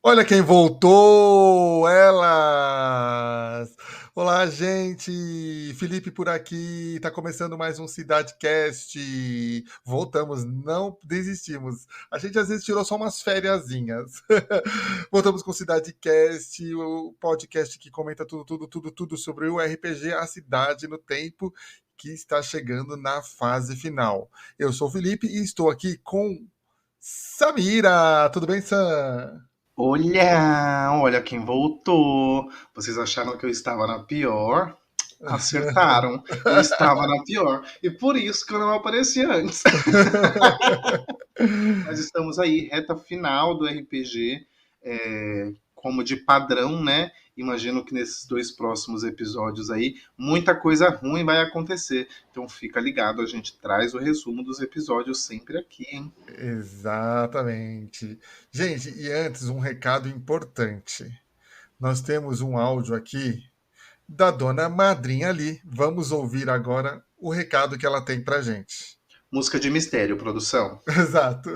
Olha quem voltou! Elas! Olá, gente! Felipe por aqui. Tá começando mais um CidadeCast. Voltamos, não desistimos. A gente às vezes tirou só umas fériasinhas. Voltamos com o CidadeCast, o podcast que comenta tudo sobre o RPG, a cidade no tempo que está chegando na fase final. Eu sou o Felipe e estou aqui com Samira. Tudo bem, Sam? Olha quem voltou. Vocês acharam que eu estava na pior? Acertaram. Eu estava na pior. E por isso que eu não apareci antes. Mas estamos aí, reta final do RPG, como de padrão, né? Imagino que nesses dois próximos episódios aí, muita coisa ruim vai acontecer. Então fica ligado, a gente traz o resumo dos episódios sempre aqui, hein? Exatamente. Gente, e antes um recado importante. Nós temos um áudio aqui da dona Madrinha ali. Vamos ouvir agora o recado que ela tem pra gente. Música de mistério, produção. Exato.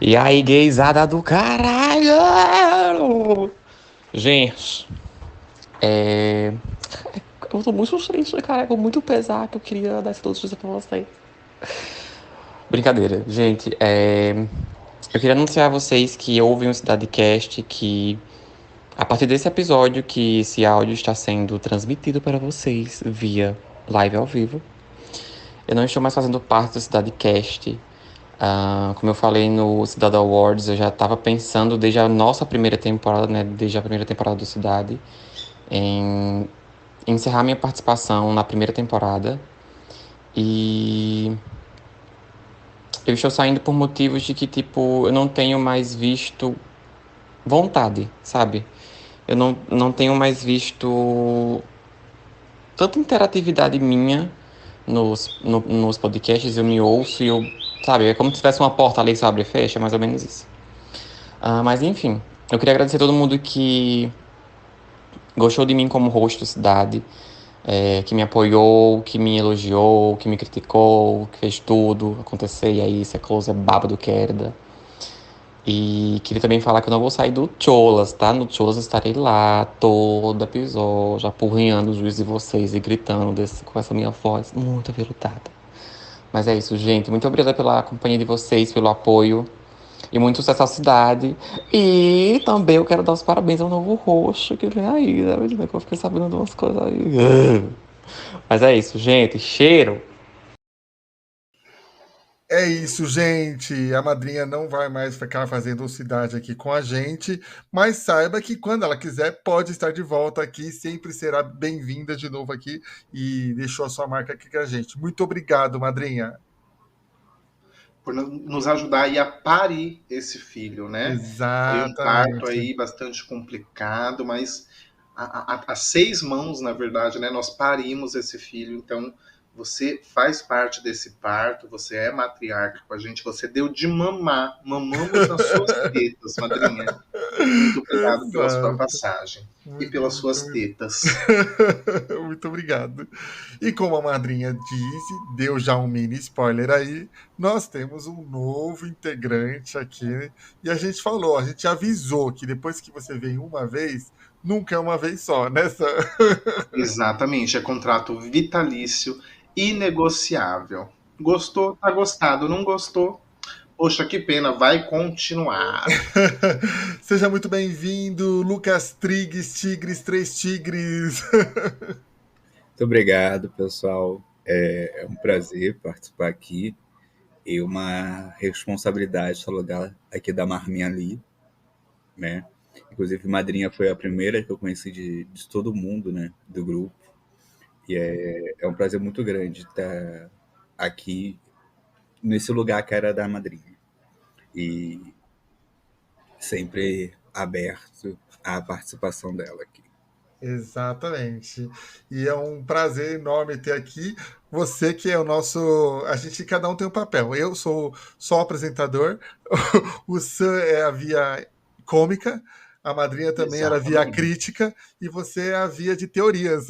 E aí, gaysada do caralho! Gente, eu tô muito triste, cara, com muito pesar que eu queria dar essa notícia pra vocês. Brincadeira, gente, eu queria anunciar a vocês que houve um CidadeCast que, a partir desse episódio, que esse áudio está sendo transmitido para vocês via live ao vivo. Eu não estou mais fazendo parte do CidadeCast. Como eu falei no Cidade Awards, eu já estava pensando desde a nossa primeira temporada, né, desde a primeira temporada do Cidade, em encerrar minha participação na primeira temporada. E eu estou saindo por motivos de que, tipo, eu não tenho mais visto vontade, sabe? Eu não tenho mais visto tanta interatividade minha nos podcasts. Eu me ouço e eu, sabe, é como se tivesse uma porta ali que se abre e fecha, mais ou menos isso. Mas enfim, eu queria agradecer a todo mundo que gostou de mim como host do Cidade, que me apoiou, que me elogiou, que me criticou, que fez tudo acontecer, e aí, isso é close, é baba do Kerda. E queria também falar que eu não vou sair do Cholas, tá? No Cholas eu estarei lá, todo episódio, apurrinhando o juiz de vocês e gritando com essa minha voz muito aveludada. Mas é isso, gente. Muito obrigada pela companhia de vocês, pelo apoio. E muito sucesso à cidade. E também eu quero dar os parabéns ao novo roxo que vem aí, né? Que eu fiquei sabendo de umas coisas aí. Mas é isso, gente. Cheiro! É isso, gente. A madrinha não vai mais ficar fazendo cidade aqui com a gente, mas saiba que quando ela quiser, pode estar de volta aqui, sempre será bem-vinda de novo aqui e deixou a sua marca aqui com a gente. Muito obrigado, madrinha. Por nos ajudar aí a parir esse filho, né? Foi um parto Exatamente. aí bastante complicado, mas a seis mãos, na verdade, né? Nós parimos esse filho, então você faz parte desse parto, você é matriarca com a gente, você deu de mamar, mamamos nas suas tetas, madrinha. Muito obrigado pela sua Exato. passagem e Muito, pelas muito, suas muito. tetas. Muito obrigado. E como a madrinha disse, deu já um mini spoiler aí, nós temos um novo integrante aqui. E a gente falou, a gente avisou que depois que você vem uma vez, nunca é uma vez só, né? Exatamente, é contrato vitalício, inegociável. Gostou? Tá gostado. Não gostou? Poxa, que pena, vai continuar. Seja muito bem-vindo, Lucas Trigues, Tigres, Três Tigres. Muito obrigado, pessoal. É um prazer participar aqui e uma responsabilidade estar no lugar aqui da Marminha ali, né? Inclusive, madrinha foi a primeira que eu conheci de todo mundo, né? Do grupo. E é um prazer muito grande estar aqui nesse lugar que era da madrinha. E sempre aberto à participação dela aqui. Exatamente. E é um prazer enorme ter aqui você que é o nosso. A gente, cada um tem um papel. Eu sou só o apresentador, o Sam é a via cômica, a madrinha também era a via Exatamente. crítica, e você é a via de teorias.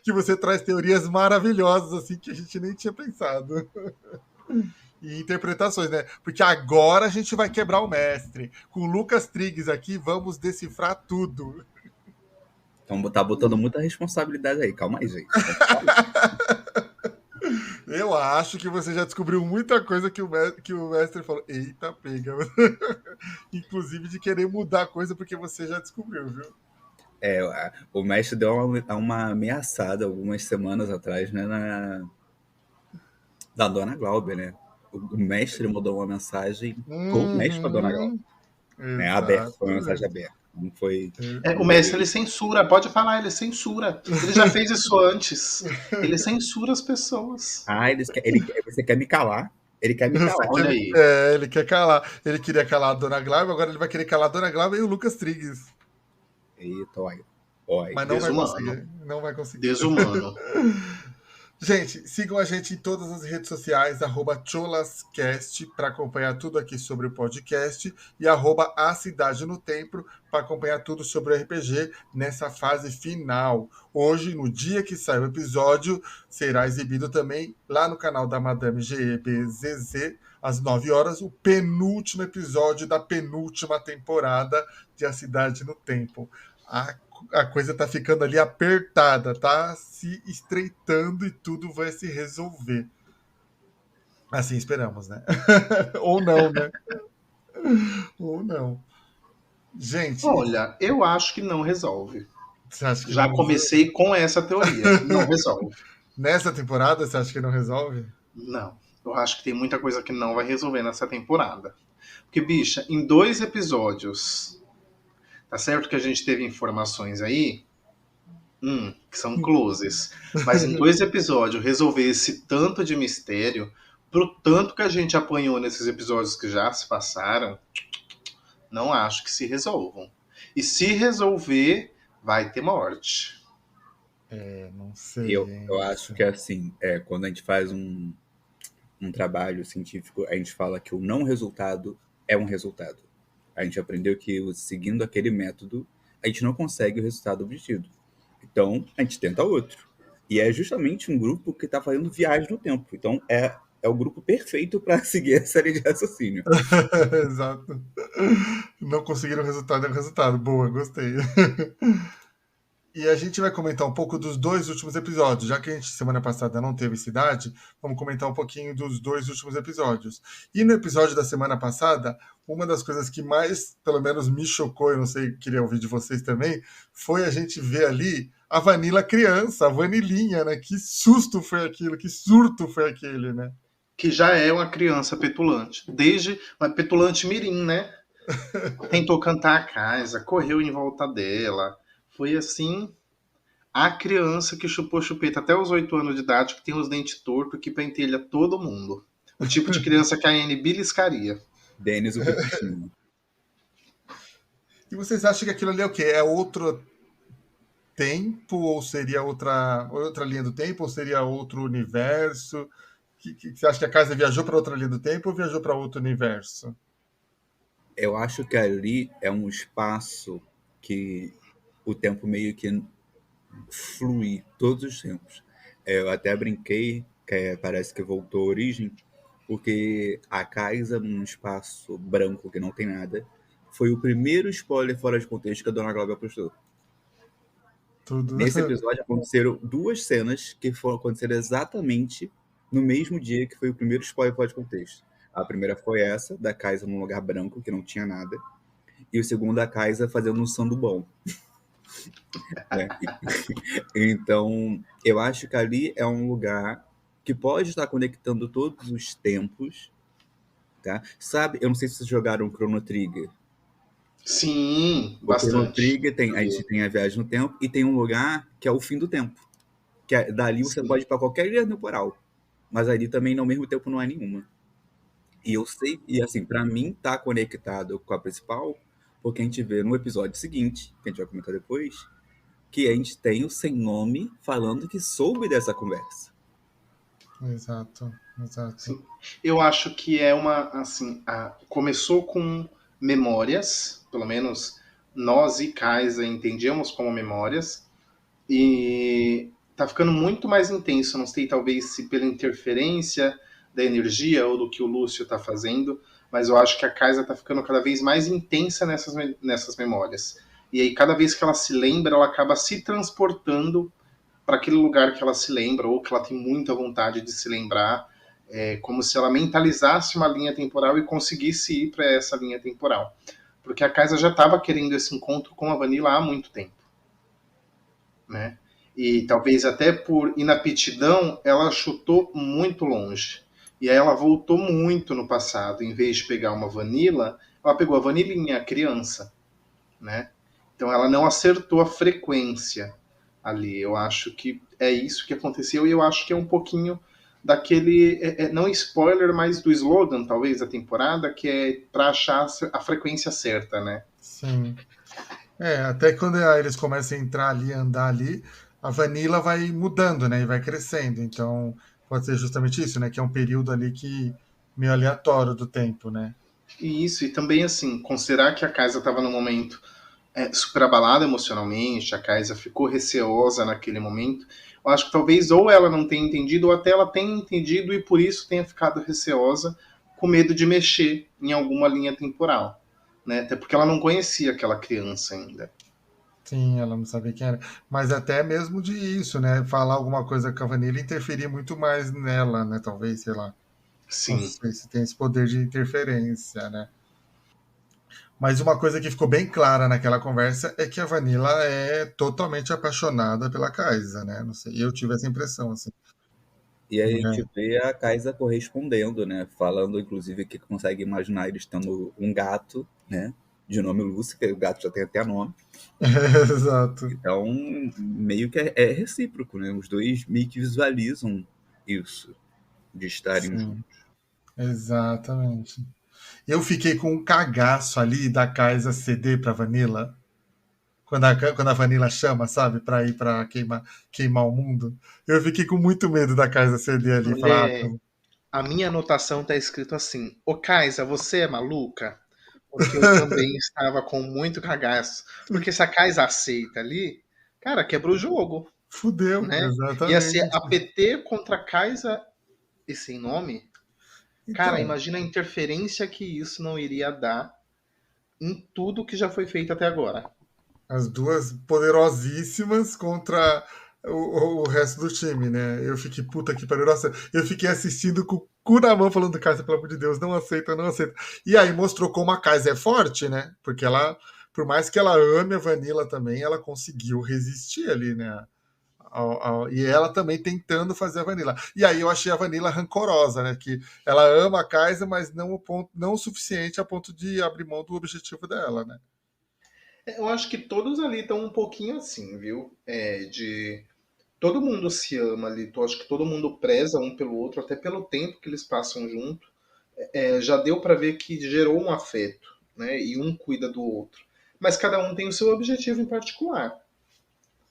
Que você traz teorias maravilhosas, assim, que a gente nem tinha pensado. e interpretações, né? Porque agora a gente vai quebrar o mestre. Com o Lucas Trigues aqui, vamos decifrar tudo. Então tá botando muita responsabilidade aí. Calma aí, gente. Eu acho que você já descobriu muita coisa que o mestre falou. Eita, pega. Inclusive de querer mudar a coisa porque você já descobriu, viu? O mestre deu uma ameaçada algumas semanas atrás, né, da Dona Glauber, né? O mestre mandou uma mensagem com o mestre para a Dona Glauber, Uhum, né? Aberto, foi uma mensagem exatamente. aberta. Não foi. O mestre, ele censura, pode falar, ele censura. Ele já fez isso antes. Ele censura as pessoas. Você quer me calar? Ele quer me calar. Olha aí. Ele quer calar. Ele queria calar a Dona Glauber, agora ele vai querer calar a Dona Glauber e o Lucas Trigues. Eita, olha. Mas não vai Desumano. conseguir. Não vai conseguir. Desumano. Gente, sigam a gente em todas as redes sociais, @cholascast, para acompanhar tudo aqui sobre o podcast, e @a Cidade no Templo, para acompanhar tudo sobre o RPG nessa fase final. Hoje, no dia que sai o episódio, será exibido também lá no canal da Madame GEBZZ, às 9 horas, o penúltimo episódio da penúltima temporada de A Cidade no Templo. A coisa tá ficando ali apertada, tá se estreitando e tudo vai se resolver. Assim esperamos, né? Ou não, né? Ou não. Gente, Olha, eu acho que não resolve. você acha que Já não resolve? comecei com essa teoria. Não resolve. Nessa temporada, você acha que não resolve? Não. Eu acho que tem muita coisa que não vai resolver nessa temporada. Porque, bicha, em 2 episódios, tá certo que a gente teve informações aí, que são closes, mas em 2 episódios resolver esse tanto de mistério, pro tanto que a gente apanhou nesses episódios que já se passaram, não acho que se resolvam. E se resolver, vai ter morte. Não sei. Eu acho que assim, quando a gente faz um trabalho científico, a gente fala que o não resultado é um resultado. A gente aprendeu que seguindo aquele método, a gente não consegue o resultado obtido. Então, a gente tenta outro. E é justamente um grupo que está fazendo viagem no tempo. Então, é o grupo perfeito para seguir essa linha de raciocínio. Exato. Não conseguiram o resultado, é o resultado. Boa, gostei. E a gente vai comentar um pouco dos 2 últimos episódios. Já que a gente semana passada não teve cidade, vamos comentar um pouquinho dos 2 últimos episódios. E no episódio da semana passada, uma das coisas que mais, pelo menos, me chocou, eu não sei, queria ouvir de vocês também, foi a gente ver ali a Vanilla criança, a Vanilinha, né? Que susto foi aquilo, que surto foi aquele, né? Que já é uma criança petulante. Desde uma petulante mirim, né? Tentou cantar a casa, correu em volta dela. Foi assim, a criança que chupou chupeta até os 8 anos de idade, que tem os dentes tortos, que pentelha todo mundo. O tipo de criança que a Anne beliscaria. Denis, o Capuchinho. E vocês acham que aquilo ali é o quê? É outro tempo? Ou seria outra linha do tempo? Ou seria outro universo? Você acha que a casa viajou para outra linha do tempo ou viajou para outro universo? Eu acho que ali é um espaço que o tempo meio que flui todos os tempos. Eu até brinquei que parece que voltou à origem, porque a casa num espaço branco que não tem nada foi o primeiro spoiler fora de contexto que a Dona Glauber postou. Tudo. Nesse episódio aconteceram 2 cenas que foram acontecer exatamente no mesmo dia que foi o primeiro spoiler fora de contexto. A primeira foi essa, da Kaisa num lugar branco que não tinha nada, e o segundo, a Kaisa fazendo um sandubom. Né? Então, eu acho que ali é um lugar que pode estar conectando todos os tempos, tá? Sabe, eu não sei se vocês jogaram Chrono Trigger. Sim, O Chrono bastante. Trigger a gente tem a viagem no tempo e tem um lugar que é o fim do tempo. Que dali você Sim. pode ir para qualquer linha temporal. Mas ali também, ao mesmo tempo, não há nenhuma. E eu sei, e assim, pra mim tá conectado com a principal, porque a gente vê no episódio seguinte, que a gente vai comentar depois, que a gente tem o Sem Nome falando que soube dessa conversa. Exato. Sim. Eu acho que é uma, assim, começou com memórias, pelo menos nós e Kaisa entendíamos como memórias, e tá ficando muito mais intenso, não sei, talvez se pela interferência da energia ou do que o Lúcio está fazendo, mas eu acho que a Kaisa está ficando cada vez mais intensa nessas memórias. E aí, cada vez que ela se lembra, ela acaba se transportando para aquele lugar que ela se lembra ou que ela tem muita vontade de se lembrar, como se ela mentalizasse uma linha temporal e conseguisse ir para essa linha temporal. Porque a Kaisa já estava querendo esse encontro com a Vanilla há muito tempo, né? E talvez até por inaptidão, ela chutou muito longe. E aí ela voltou muito no passado. Em vez de pegar uma Vanilla, ela pegou a Vanilinha, a criança, né? Então ela não acertou a frequência ali. Eu acho que é isso que aconteceu e eu acho que é um pouquinho daquele, não spoiler, mas do slogan, talvez, da temporada, que é para achar a frequência certa, né? Sim. Até quando eles começam a entrar ali, andar ali, a Vanilla vai mudando, né? E vai crescendo. Então, pode ser justamente isso, né? Que é um período ali que meio aleatório do tempo, né? E isso, e também assim, considerar que a casa estava num momento super abalada emocionalmente, a Kaisa ficou receosa naquele momento. Eu acho que talvez ou ela não tenha entendido, ou até ela tenha entendido e por isso tenha ficado receosa, com medo de mexer em alguma linha temporal. Né? Até porque ela não conhecia aquela criança ainda. Sim, ela não sabia quem era. Mas até mesmo de isso, né? Falar alguma coisa com a Vanilla interferir muito mais nela, né? Talvez, sei lá. Não Sim. sei se tem esse poder de interferência, né? Mas uma coisa que ficou bem clara naquela conversa é que a Vanilla é totalmente apaixonada pela Kaisa, né? Não sei, eu tive essa impressão, assim. E a gente É. vê a Kaisa correspondendo, né? Falando, inclusive, que consegue imaginar eles tendo um gato, né? De nome Lucy, que o gato já tem até nome. Exato. Então, meio que é recíproco, né? Os dois meio que visualizam isso, de estarem Sim, juntos. exatamente. Eu fiquei com um cagaço ali da Kaisa ceder pra Vanilla. Quando a Vanilla chama, sabe, pra ir pra queimar o mundo. Eu fiquei com muito medo da Kaisa ceder ali e falar, Mulher, a minha anotação tá escrito assim: Ô Kaisa, você é maluca? Porque eu também estava com muito cagaço. Porque se a Kaisa aceita ali, cara, quebra o jogo, fudeu, né? Ia ser exatamente. APT contra Kaisa e sem nome. Cara, Então, imagina a interferência que isso não iria dar em tudo que já foi feito até agora. as duas poderosíssimas contra o resto do time, né? Eu fiquei, puta que pariu. Nossa, eu fiquei assistindo com o cu na mão, falando, Kaiser, pelo amor de Deus, não aceita, não aceita. E aí mostrou como a Kaiser é forte, né? Porque ela, por mais que ela ame a Vanilla também, ela conseguiu resistir ali, né? E ela também tentando fazer a Vanilla. E aí eu achei a Vanilla rancorosa, né? Que ela ama a Kaiser, mas não não o suficiente a ponto de abrir mão do objetivo dela, né? Eu acho que todos ali estão um pouquinho assim, viu? De todo mundo se ama ali, eu acho que todo mundo preza um pelo outro, até pelo tempo que eles passam junto. Já deu para ver que gerou um afeto, né? E um cuida do outro. Mas cada um tem o seu objetivo em particular,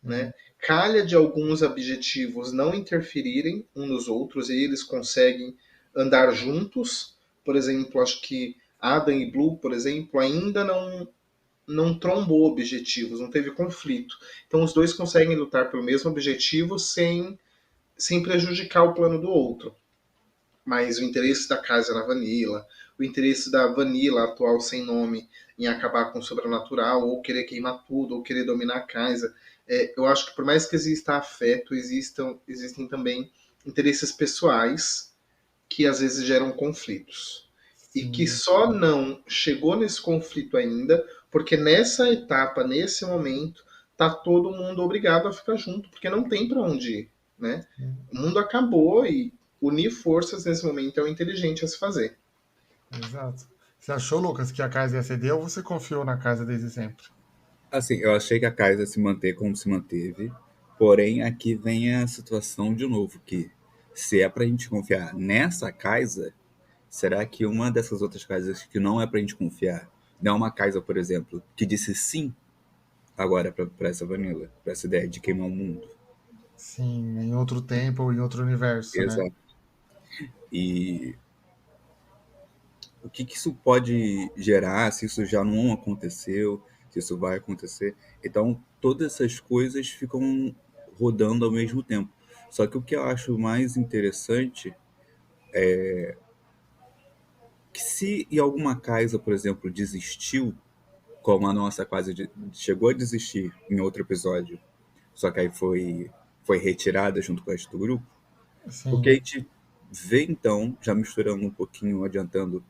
Sim. né? Calha de alguns objetivos não interferirem uns nos outros e eles conseguem andar juntos. Por exemplo, acho que Adam e Blue, por exemplo, ainda não trombou objetivos, não teve conflito. Então os dois conseguem lutar pelo mesmo objetivo sem prejudicar o plano do outro. Mas o interesse da casa na Vanilla, o interesse da Vanilla atual sem nome em acabar com o sobrenatural, ou querer queimar tudo, ou querer dominar a casa, eu acho que por mais que exista afeto, existem também interesses pessoais que às vezes geram conflitos. E que Sim. só não chegou nesse conflito ainda, porque nessa etapa, nesse momento, tá todo mundo obrigado a ficar junto, porque não tem para onde ir, né? O mundo acabou e unir forças nesse momento é o inteligente a se fazer. Exato. Você achou, Lucas, que a casa ia ceder ou você confiou na casa desde sempre? Assim, eu achei que a Kaisa se manter como se manteve, porém aqui vem a situação de novo, que se é pra gente confiar nessa Kaisa, será que uma dessas outras Kaisas que não é pra gente confiar, não é uma Kaisa, por exemplo, que disse sim agora pra essa Vanilla, pra essa ideia de queimar o mundo? Sim, em outro tempo ou em outro universo, né? Exato. E o que que isso pode gerar, se isso já não aconteceu, se isso vai acontecer. Então, todas essas coisas ficam rodando ao mesmo tempo. Só que o que eu acho mais interessante Que se em alguma casa, por exemplo, desistiu, como a nossa quase chegou a desistir em outro episódio, só que aí foi retirada junto com a resto do grupo, o que a Sim. gente vê então, já misturando um pouquinho, adiantando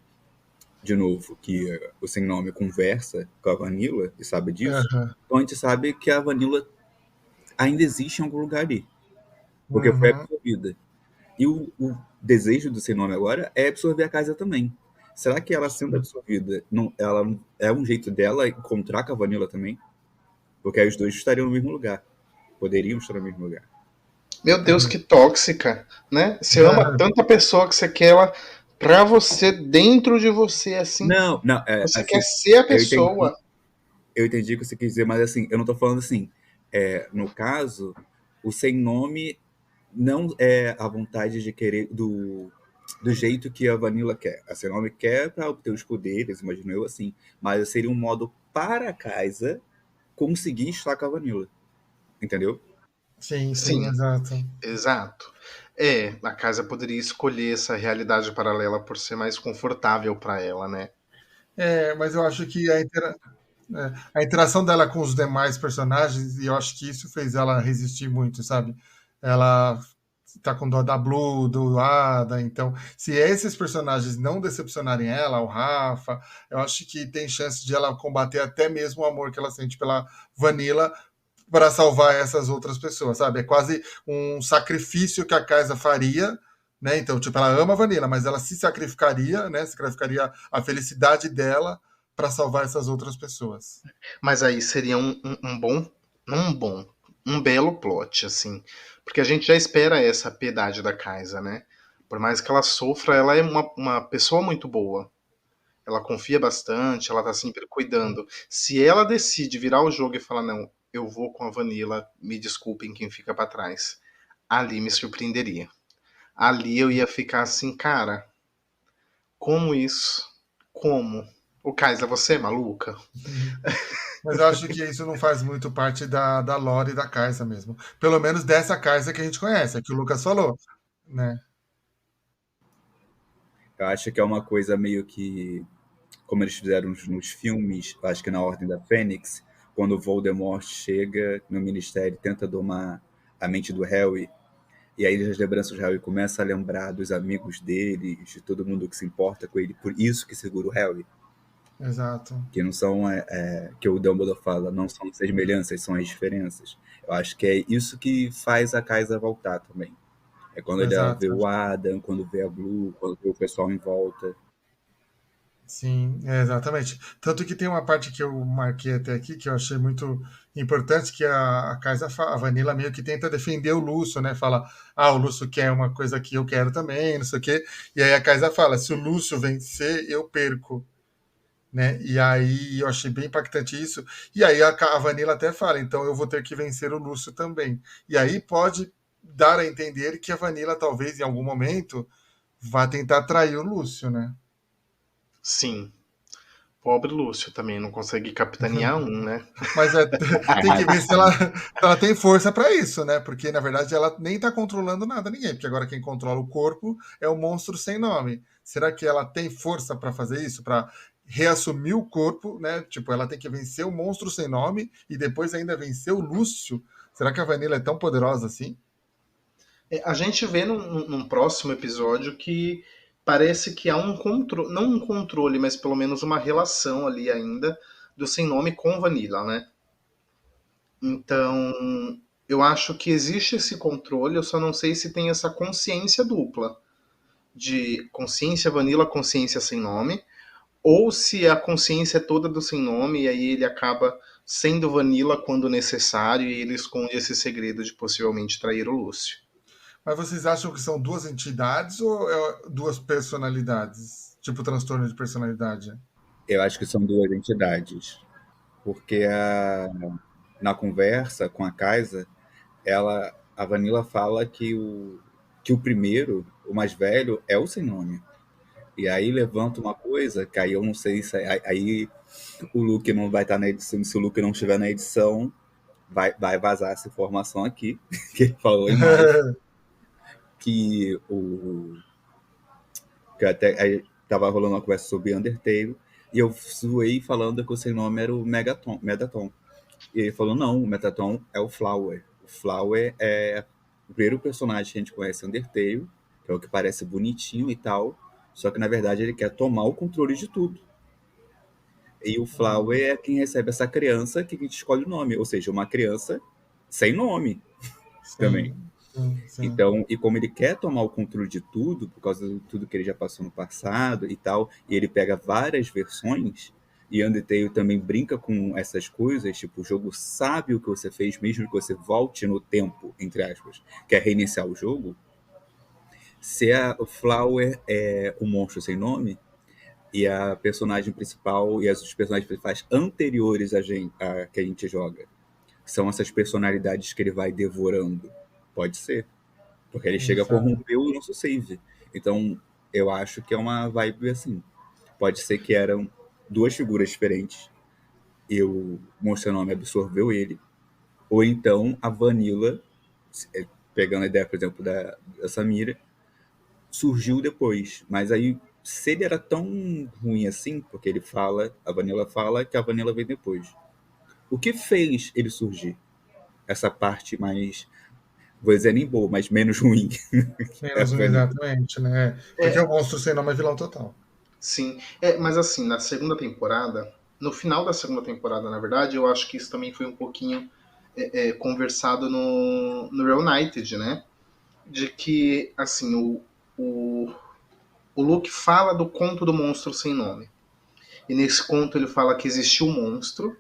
de novo, que o Sem Nome conversa com a Vanilla e sabe disso, Aham. então a gente sabe que a Vanilla ainda existe em algum lugar ali, porque foi Uhum. absorvida. E o desejo do Sem Nome agora é absorver a casa também. Será que ela sendo Sim. absorvida, ela é um jeito dela encontrar com a Vanilla também? Porque aí os dois estariam no mesmo lugar. Poderiam estar no mesmo lugar. Meu Deus, que tóxica, né? Você ama tanto a pessoa que você quer ela pra você, dentro de você, assim. Não, não, Você quer assim, ser a eu entendi, pessoa. eu entendi o que você quis dizer, mas assim, eu não tô falando assim. No caso, o sem nome não é a vontade de querer do jeito que a Vanilla quer. A sem nome quer para obter os poderes, imagino eu assim. Mas seria um modo para a Kaisa conseguir estar com a Vanilla. Entendeu? Sim, sim, Sim, exato. exato. É, a casa poderia escolher essa realidade paralela por ser mais confortável pra ela, né? Mas eu acho que a interação dela com os demais personagens, e eu acho que isso fez ela resistir muito, sabe? Ela tá com dó da Blue, do Ada, então, se esses personagens não decepcionarem ela, o Rafa, eu acho que tem chance de ela combater até mesmo o amor que ela sente pela Vanilla para salvar essas outras pessoas, sabe? É quase um sacrifício que a Kaisa faria, né? Então, tipo, ela ama a Vanilla, mas ela se sacrificaria, né? Sacrificaria a felicidade dela para salvar essas outras pessoas. Mas aí seria um bom, um belo plot, assim. Porque a gente já espera essa piedade da Kaisa, né? Por mais que ela sofra, ela é uma pessoa muito boa. Ela confia bastante, ela tá sempre cuidando. Se ela decide virar o jogo e falar, não, eu vou com a Vanilla, me desculpem quem fica pra trás, ali me surpreenderia. Ali eu ia ficar assim, cara, como isso? Como? O Kaisa, você é maluca? Uhum. Mas eu acho que isso não faz muito parte da lore da Kaisa mesmo. Pelo menos dessa Kaisa que a gente conhece, é que o Lucas falou, né? Eu acho que é uma coisa meio que, como eles fizeram nos filmes, acho que na Ordem da Fênix, quando o Voldemort chega no Ministério e tenta domar a mente do Harry, e aí as lembranças do Harry começam a lembrar dos amigos dele, de todo mundo que se importa com ele, por isso que segura o Harry, Exato, que não são, que o Dumbledore fala, não são as semelhanças, são as diferenças. Eu acho que é isso que faz a Kaisa voltar também. É quando ele vê exato. o Adam, quando vê a Blue, quando vê o pessoal em volta. Sim, exatamente. Tanto que tem uma parte que eu marquei até aqui que eu achei muito importante, que a Kaisa, a Vanilla meio que tenta defender o Lúcio, né? Fala, o Lúcio quer uma coisa que eu quero também, não sei o quê. E aí a Kaisa fala, se o Lúcio vencer, eu perco, né? E aí eu achei bem impactante isso. E aí a Vanilla até fala, então eu vou ter que vencer o Lúcio também. E aí pode dar a entender que a Vanilla talvez em algum momento vá tentar trair o Lúcio, né? Sim. Pobre Lúcio também, não consegue capitanear um, né? Mas tem que ver se ela tem força para isso, né? Porque na verdade ela nem tá controlando nada ninguém, porque agora quem controla o corpo é o monstro sem nome. Será que ela tem força para fazer isso, para reassumir o corpo, né? Tipo, ela tem que vencer o monstro sem nome e depois ainda vencer o Lúcio. Será que a Vanilla é tão poderosa assim? A gente vê num próximo episódio que parece que há um controle, não um controle, mas pelo menos uma relação ali ainda do sem nome com Vanilla, né? Então, eu acho que existe esse controle, eu só não sei se tem essa consciência dupla de consciência Vanilla, consciência sem nome, ou se a consciência é toda do sem nome e aí ele acaba sendo Vanilla quando necessário e ele esconde esse segredo de possivelmente trair o Lúcio. Mas vocês acham que são duas entidades ou duas personalidades? Tipo transtorno de personalidade? Eu acho que são duas entidades. Porque na conversa com a Kaisa, a Vanilla fala que o primeiro, o mais velho, é o sem nome. E aí levanta uma coisa que aí eu não sei se aí o Luke não vai estar na edição, se o Luke não estiver na edição, vai vazar essa informação aqui, que ele falou em live, que Que até aí tava rolando uma conversa sobre Undertale, e eu zoei falando que o sem nome era o Megaton. E ele falou, não, o Metaton é o Flower. O Flower é o primeiro personagem que a gente conhece em Undertale, que é o que parece bonitinho e tal, só que na verdade ele quer tomar o controle de tudo. E o Flower é quem recebe essa criança que a gente escolhe o nome, ou seja, uma criança sem nome também. Sim, sim, sim. Então, e como ele quer tomar o controle de tudo, por causa de tudo que ele já passou no passado e tal, e ele pega várias versões, e Undertale também brinca com essas coisas, tipo, o jogo sabe o que você fez, mesmo que você volte no tempo, entre aspas, que é reiniciar o jogo. Se o Flower é o monstro sem nome, e a personagem principal e os personagens principais anteriores a que a gente joga são essas personalidades que ele vai devorando. Pode ser. Porque ele chega a Exato. corromper o nosso save. Então, eu acho que é uma vibe assim. Pode ser que eram duas figuras diferentes e o Monster Nome absorveu ele. Ou então a Vanilla, pegando a ideia, por exemplo, da Samira, surgiu depois. Mas aí, se ele era tão ruim assim, porque ele fala, a Vanilla fala que a Vanilla veio depois. O que fez ele surgir? Essa parte mais, vou dizer nem boa, mas menos ruim. É a Menos um, Vanilla. exatamente, né? Porque É, o monstro sem nome é vilão total. sim. Mas assim, na segunda temporada, no final da segunda temporada, na verdade, eu acho que isso também foi um pouquinho conversado no Reunited, né? De que, assim, o Luke fala do conto do monstro sem nome. E nesse conto ele fala que existiu um monstro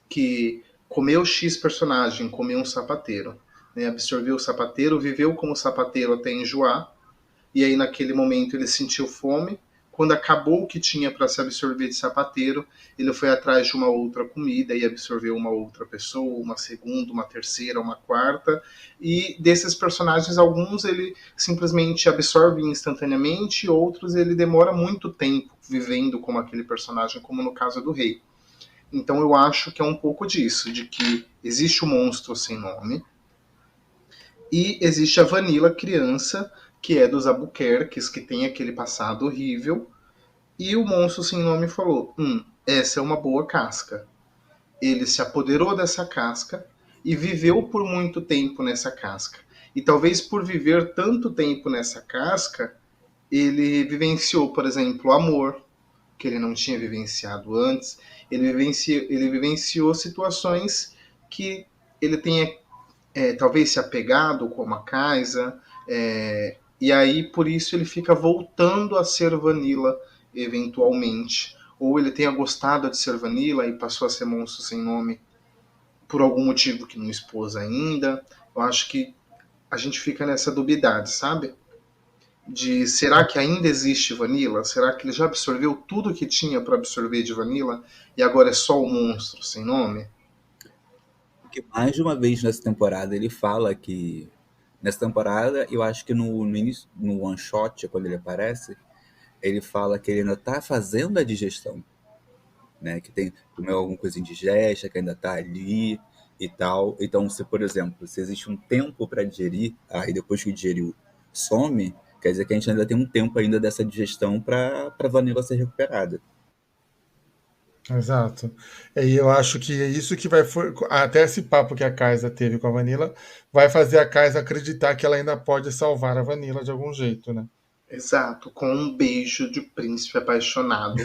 que comeu X personagem, comeu um sapateiro. Né? Absorveu o sapateiro, viveu como sapateiro até enjoar, e aí naquele momento ele sentiu fome. Quando acabou o que tinha para se absorver de sapateiro, ele foi atrás de uma outra comida e absorveu uma outra pessoa, uma segunda, uma terceira, uma quarta. E desses personagens, alguns ele simplesmente absorve instantaneamente, outros ele demora muito tempo vivendo como aquele personagem, como no caso do rei. Então eu acho que é um pouco disso, de que existe o monstro sem nome, e existe a Vanilla criança, que é dos Albuquerques, que tem aquele passado horrível. E o monstro sem nome falou: essa é uma boa casca. Ele se apoderou dessa casca e viveu por muito tempo nessa casca. E talvez por viver tanto tempo nessa casca, ele vivenciou, por exemplo, amor, que ele não tinha vivenciado antes. Ele vivenciou situações que ele tenha talvez se apegado como a Kaisa, e aí por isso ele fica voltando a ser Vanilla eventualmente. Ou ele tenha gostado de ser Vanilla e passou a ser monstro sem nome por algum motivo que não expôs ainda. Eu acho que a gente fica nessa dubiedade, sabe? De será que ainda existe Vanilla? Será que ele já absorveu tudo que tinha para absorver de Vanilla e agora é só o monstro sem nome? Porque mais de uma vez nessa temporada ele fala que. Nessa temporada, eu acho que no início, no one shot, quando ele aparece, ele fala que ele ainda tá fazendo a digestão, né? Que tem comeu alguma coisa indigesta, que ainda tá ali e tal. Então, se, por exemplo, se existe um tempo para digerir, aí depois que digeriu some, quer dizer que a gente ainda tem um tempo ainda dessa digestão para a Vanilla ser recuperada. Exato. E eu acho que é isso que vai. Até esse papo que a Kaisa teve com a Vanilla vai fazer a Kaisa acreditar que ela ainda pode salvar a Vanilla de algum jeito, né? Exato, com um beijo de príncipe apaixonado.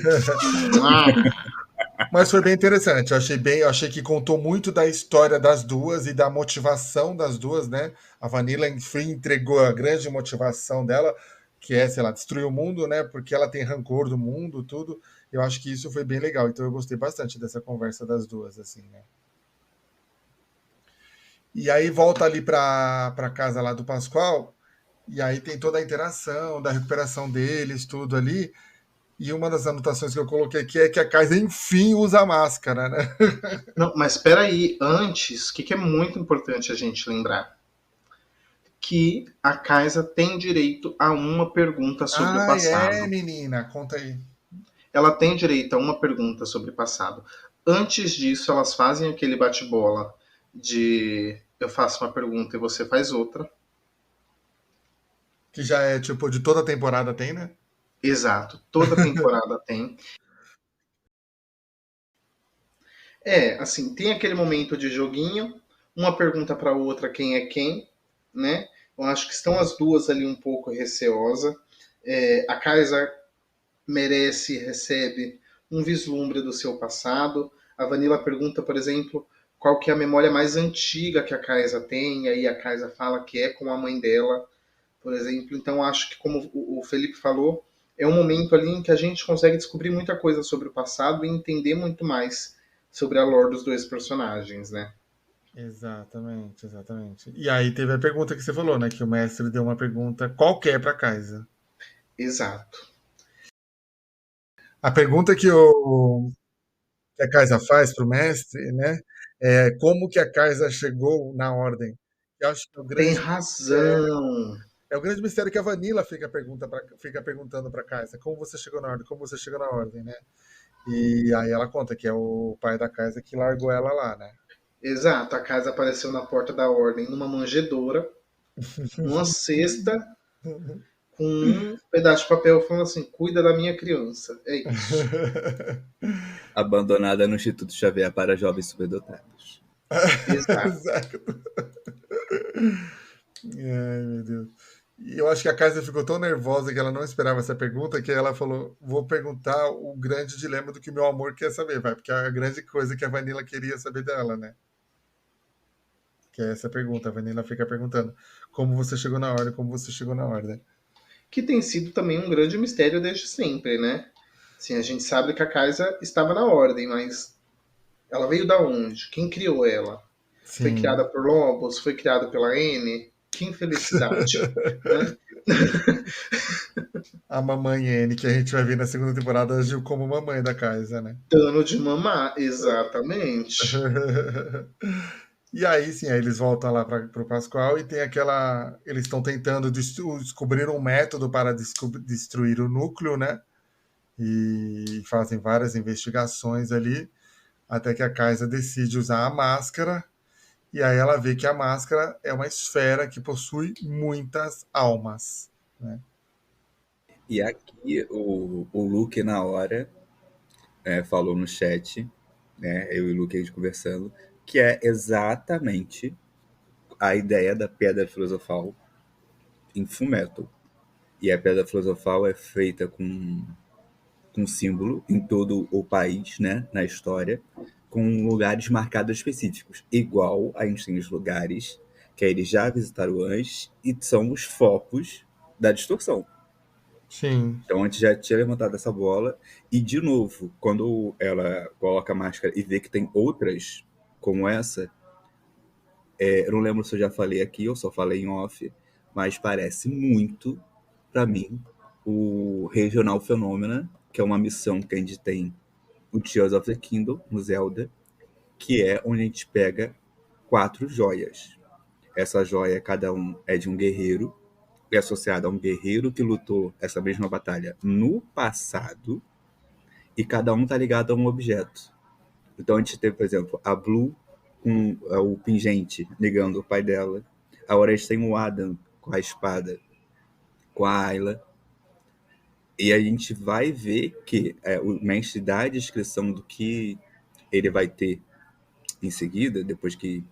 Mas foi bem interessante. Eu achei que contou muito da história das duas e da motivação das duas, né? A Vanilla enfim entregou a grande motivação dela, que é, sei lá, destruir o mundo, né? Porque ela tem rancor do mundo, tudo. Eu acho que isso foi bem legal. Então eu gostei bastante dessa conversa das duas, assim, né? E aí volta ali para casa lá do Pascoal, e aí tem toda a interação da recuperação deles, tudo ali. E uma das anotações que eu coloquei aqui é que a Kaisa enfim usa a máscara, né? Não, mas espera aí, antes, o que é muito importante a gente lembrar? Que a Kaisa tem direito a uma pergunta sobre o Ai, é, passado. menina, conta aí. Ela tem direito a uma pergunta sobre o passado. Antes disso, elas fazem aquele bate-bola de eu faço uma pergunta e você faz outra. Que já é tipo de toda a temporada tem, né? Exato, toda temporada tem. Assim, tem aquele momento de joguinho, uma pergunta para outra quem é quem, né? Eu acho que estão as duas ali um pouco receosa. A Kaisa merece e recebe um vislumbre do seu passado. A Vanilla pergunta, por exemplo, qual que é a memória mais antiga que a Kaisa tem, e aí a Kaisa fala que é com a mãe dela, por exemplo. Então acho que, como o Felipe falou, é um momento ali em que a gente consegue descobrir muita coisa sobre o passado e entender muito mais sobre a lore dos dois personagens, né? Exatamente, exatamente. E aí teve a pergunta que você falou, né? Que o mestre deu uma pergunta qualquer para Kaisa. Exato. A pergunta que a Kaisa faz para o mestre, né? É como que a Kaisa chegou na ordem. Eu acho que é o Tem grande mistério. razão. É o grande mistério que a Vanilla fica perguntando para Kaisa, como você chegou na ordem, como você chegou na ordem, né? E aí ela conta que é o pai da Kaisa que largou ela lá, né? Exato. A casa apareceu na porta da ordem numa manjedoura, numa cesta, com um pedaço de papel falando assim: cuida da minha criança. É isso. Abandonada no Instituto Xavier para jovens superdotados. Exato. Exato. Ai, meu Deus. E eu acho que a Kaisa ficou tão nervosa que ela não esperava essa pergunta que ela falou: vou perguntar o grande dilema do que o meu amor quer saber, vai, porque é a grande coisa que a Vanilla queria saber dela, né? Que é essa pergunta. A Vanilla fica perguntando: como você chegou na ordem, como você chegou na ordem. Que tem sido também um grande mistério desde sempre, né? Sim, a gente sabe que a Kaisa estava na ordem, mas ela veio da onde? Quem criou ela? Foi Sim. criada por Lobos? Foi criada pela N? Que infelicidade, né? A mamãe N, que a gente vai ver na segunda temporada, agiu como mamãe da Kaisa, né? Dano de mamar, exatamente. E aí, sim, aí eles voltam lá para o Pascoal e tem aquela. Eles estão tentando descobrir um método para destruir o núcleo, né? E fazem várias investigações ali, até que a Kaisa decide usar a máscara. E aí ela vê que a máscara é uma esfera que possui muitas almas, né? E aqui o Luke, na hora, falou no chat, né, eu e o Luke a gente conversando, que é exatamente a ideia da Pedra Filosofal em Fullmetal. E a Pedra Filosofal é feita com símbolo em todo o país, né, na história, com lugares marcados específicos. Igual a gente tem os lugares que eles já visitaram antes e são os focos da distorção. Sim. Então a gente já tinha levantado essa bola. E, de novo, quando ela coloca a máscara e vê que tem outras como essa, eu não lembro se eu já falei aqui, eu só falei em off, mas parece muito, para mim, o Regional Phenomena, que é uma missão que a gente tem no Tears of the Kingdom, no Zelda, que é onde a gente pega 4 joias. Essa joia, cada um é de um guerreiro, é associado a um guerreiro que lutou essa mesma batalha no passado, e cada um tá ligado a um objeto. Então a gente teve, por exemplo, a Blue com o pingente ligando o pai dela. Agora a gente tem o Adam com a espada, com a Ayla. E a gente vai ver que o mestre dá a descrição do que ele vai ter em seguida, depois que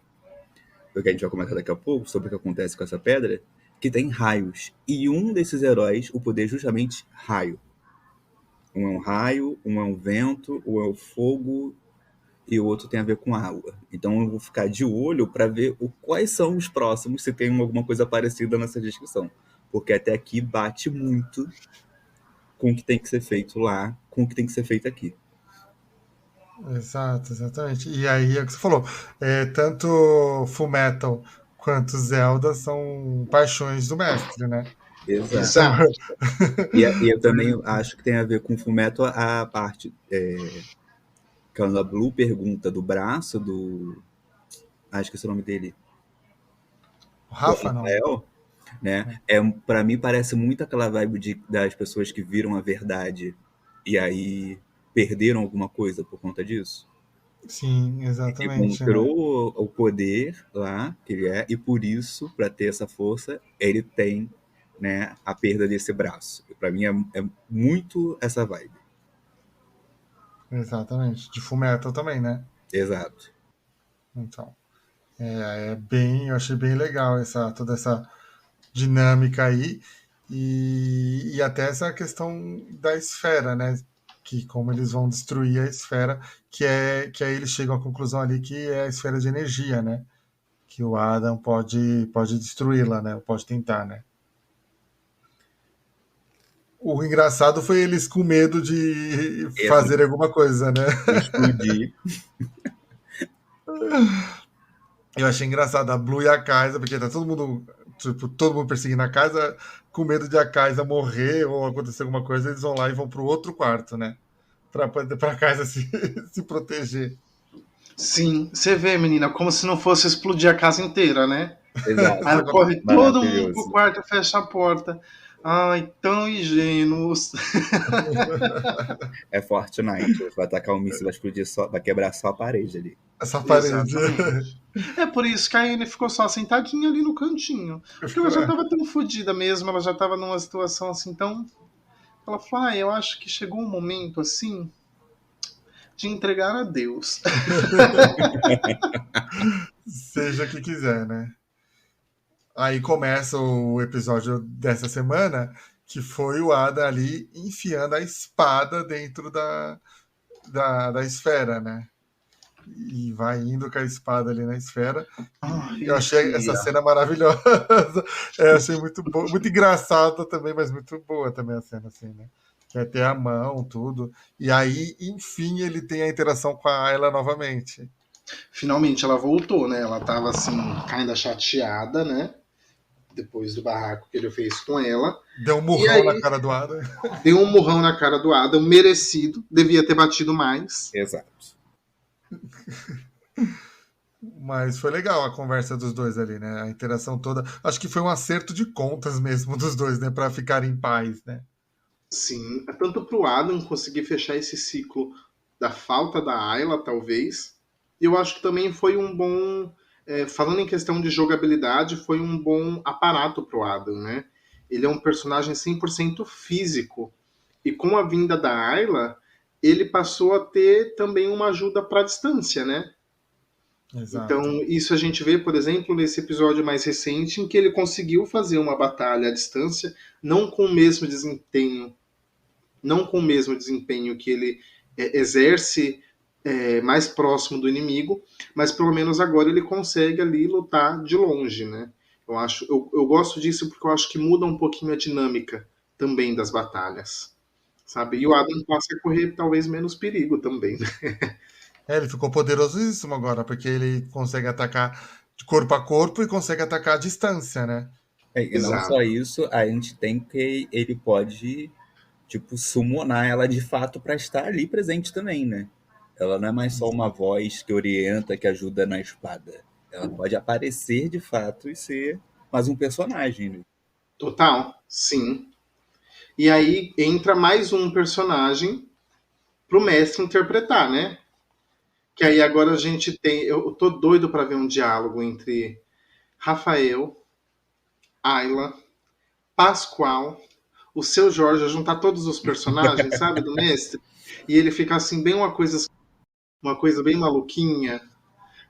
o que a gente vai comentar daqui a pouco, sobre o que acontece com essa pedra, que tem raios. E um desses heróis, o poder é justamente raio. Um é um raio, um é um vento, um é o fogo e o outro tem a ver com água. Então eu vou ficar de olho para ver quais são os próximos, se tem alguma coisa parecida nessa descrição. Porque até aqui bate muito com o que tem que ser feito lá, com o que tem que ser feito aqui. Exato, exatamente. E aí é o que você falou, tanto Fullmetal quanto Zelda são paixões do mestre, né? Exato. Então, Exato. E eu também acho que tem a ver com o Fullmetal a parte quando a Blue pergunta do braço do... acho que esse é o nome dele. o Do Rafa não. Rafael, né? Para mim parece muito aquela vibe das pessoas que viram a verdade e aí perderam alguma coisa por conta disso. Sim, exatamente, né? Encontrou o poder lá que ele é, e por isso, para ter essa força, ele tem né, a perda desse braço. Para mim é muito essa vibe. Exatamente. De Fullmetal também, né? Exato. Então, eu achei bem legal toda essa dinâmica aí e até essa questão da esfera, né? Que como eles vão destruir a esfera, que aí eles chegam à conclusão ali que é a esfera de energia, né? Que o Adam pode destruí-la, né? Pode tentar, né? O engraçado foi eles com medo de fazer Exato. alguma coisa, né? Explodir. Eu achei engraçado a Blue e a Kaisa, porque tá todo mundo perseguindo a Kaisa, com medo de a Kaisa morrer ou acontecer alguma coisa, eles vão lá e vão pro outro quarto, né? Pra Kaisa se proteger. Sim, você vê, menina, como se não fosse explodir a casa inteira, né? Aí Exato. corre todo mundo pro Maravilhoso. quarto e fecha a porta. Ai, tão ingênuos. É Fortnite. Vai atacar um míssil, vai explodir só, vai quebrar só a parede ali. Essa parede. Exatamente. É por isso que a Anne ficou só sentadinha ali no cantinho. Porque ela já tava tão fodida mesmo, ela já tava numa situação assim tão. Ela falou: eu acho que chegou um momento assim de entregar a Deus. Seja o que quiser, né? Aí começa o episódio dessa semana, que foi o Ada ali enfiando a espada dentro da esfera, né? E vai indo com a espada ali na esfera. E eu achei essa Enfia. cena maravilhosa. Achei muito boa, muito engraçada também, mas muito boa também a cena, assim, né? Que é ter a mão, tudo. E aí, enfim, ele tem a interação com a Ayla novamente. Finalmente ela voltou, né? Ela tava assim, ainda chateada, né? Depois do barraco que ele fez com ela. Deu um E murrão na aí cara do Adam. deu um murrão na cara do Adam, merecido. Devia ter batido mais. Exato. Mas foi legal a conversa dos dois ali, né? A interação toda. Acho que foi um acerto de contas mesmo dos dois, né? Pra ficar em paz, né? Sim, tanto pro Adam conseguir fechar esse ciclo da falta da Ayla, talvez. E eu acho que também foi um bom. Falando em questão de jogabilidade, foi um bom aparato pro Adam, né? Ele é um personagem 100% físico. E com a vinda da Ayla, ele passou a ter também uma ajuda para distância, né? Exato. Então, isso a gente vê, por exemplo, nesse episódio mais recente, em que ele conseguiu fazer uma batalha à distância, não com o mesmo desempenho, não com o mesmo desempenho que ele exerce mais próximo do inimigo, mas pelo menos agora ele consegue ali lutar de longe, né? Eu gosto disso porque eu acho que muda um pouquinho a dinâmica também das batalhas, sabe? E o Adam passa a correr talvez menos perigo também, né? Ele ficou poderosíssimo agora, porque ele consegue atacar de corpo a corpo e consegue atacar à distância, né? E não só Exato. isso, a gente tem que ele pode, tipo, summonar ela de fato para estar ali presente também, né? Ela não é mais só uma voz que orienta, que ajuda na espada. Ela pode aparecer de fato e ser mais um personagem, né? Total, sim. E aí entra mais um personagem pro mestre interpretar, né? Que aí agora a gente tem. Eu tô doido para ver um diálogo entre Rafael, Ayla, Pascoal, o seu Jorge, juntar todos os personagens, sabe, do mestre, e ele ficar assim, bem uma coisa bem maluquinha,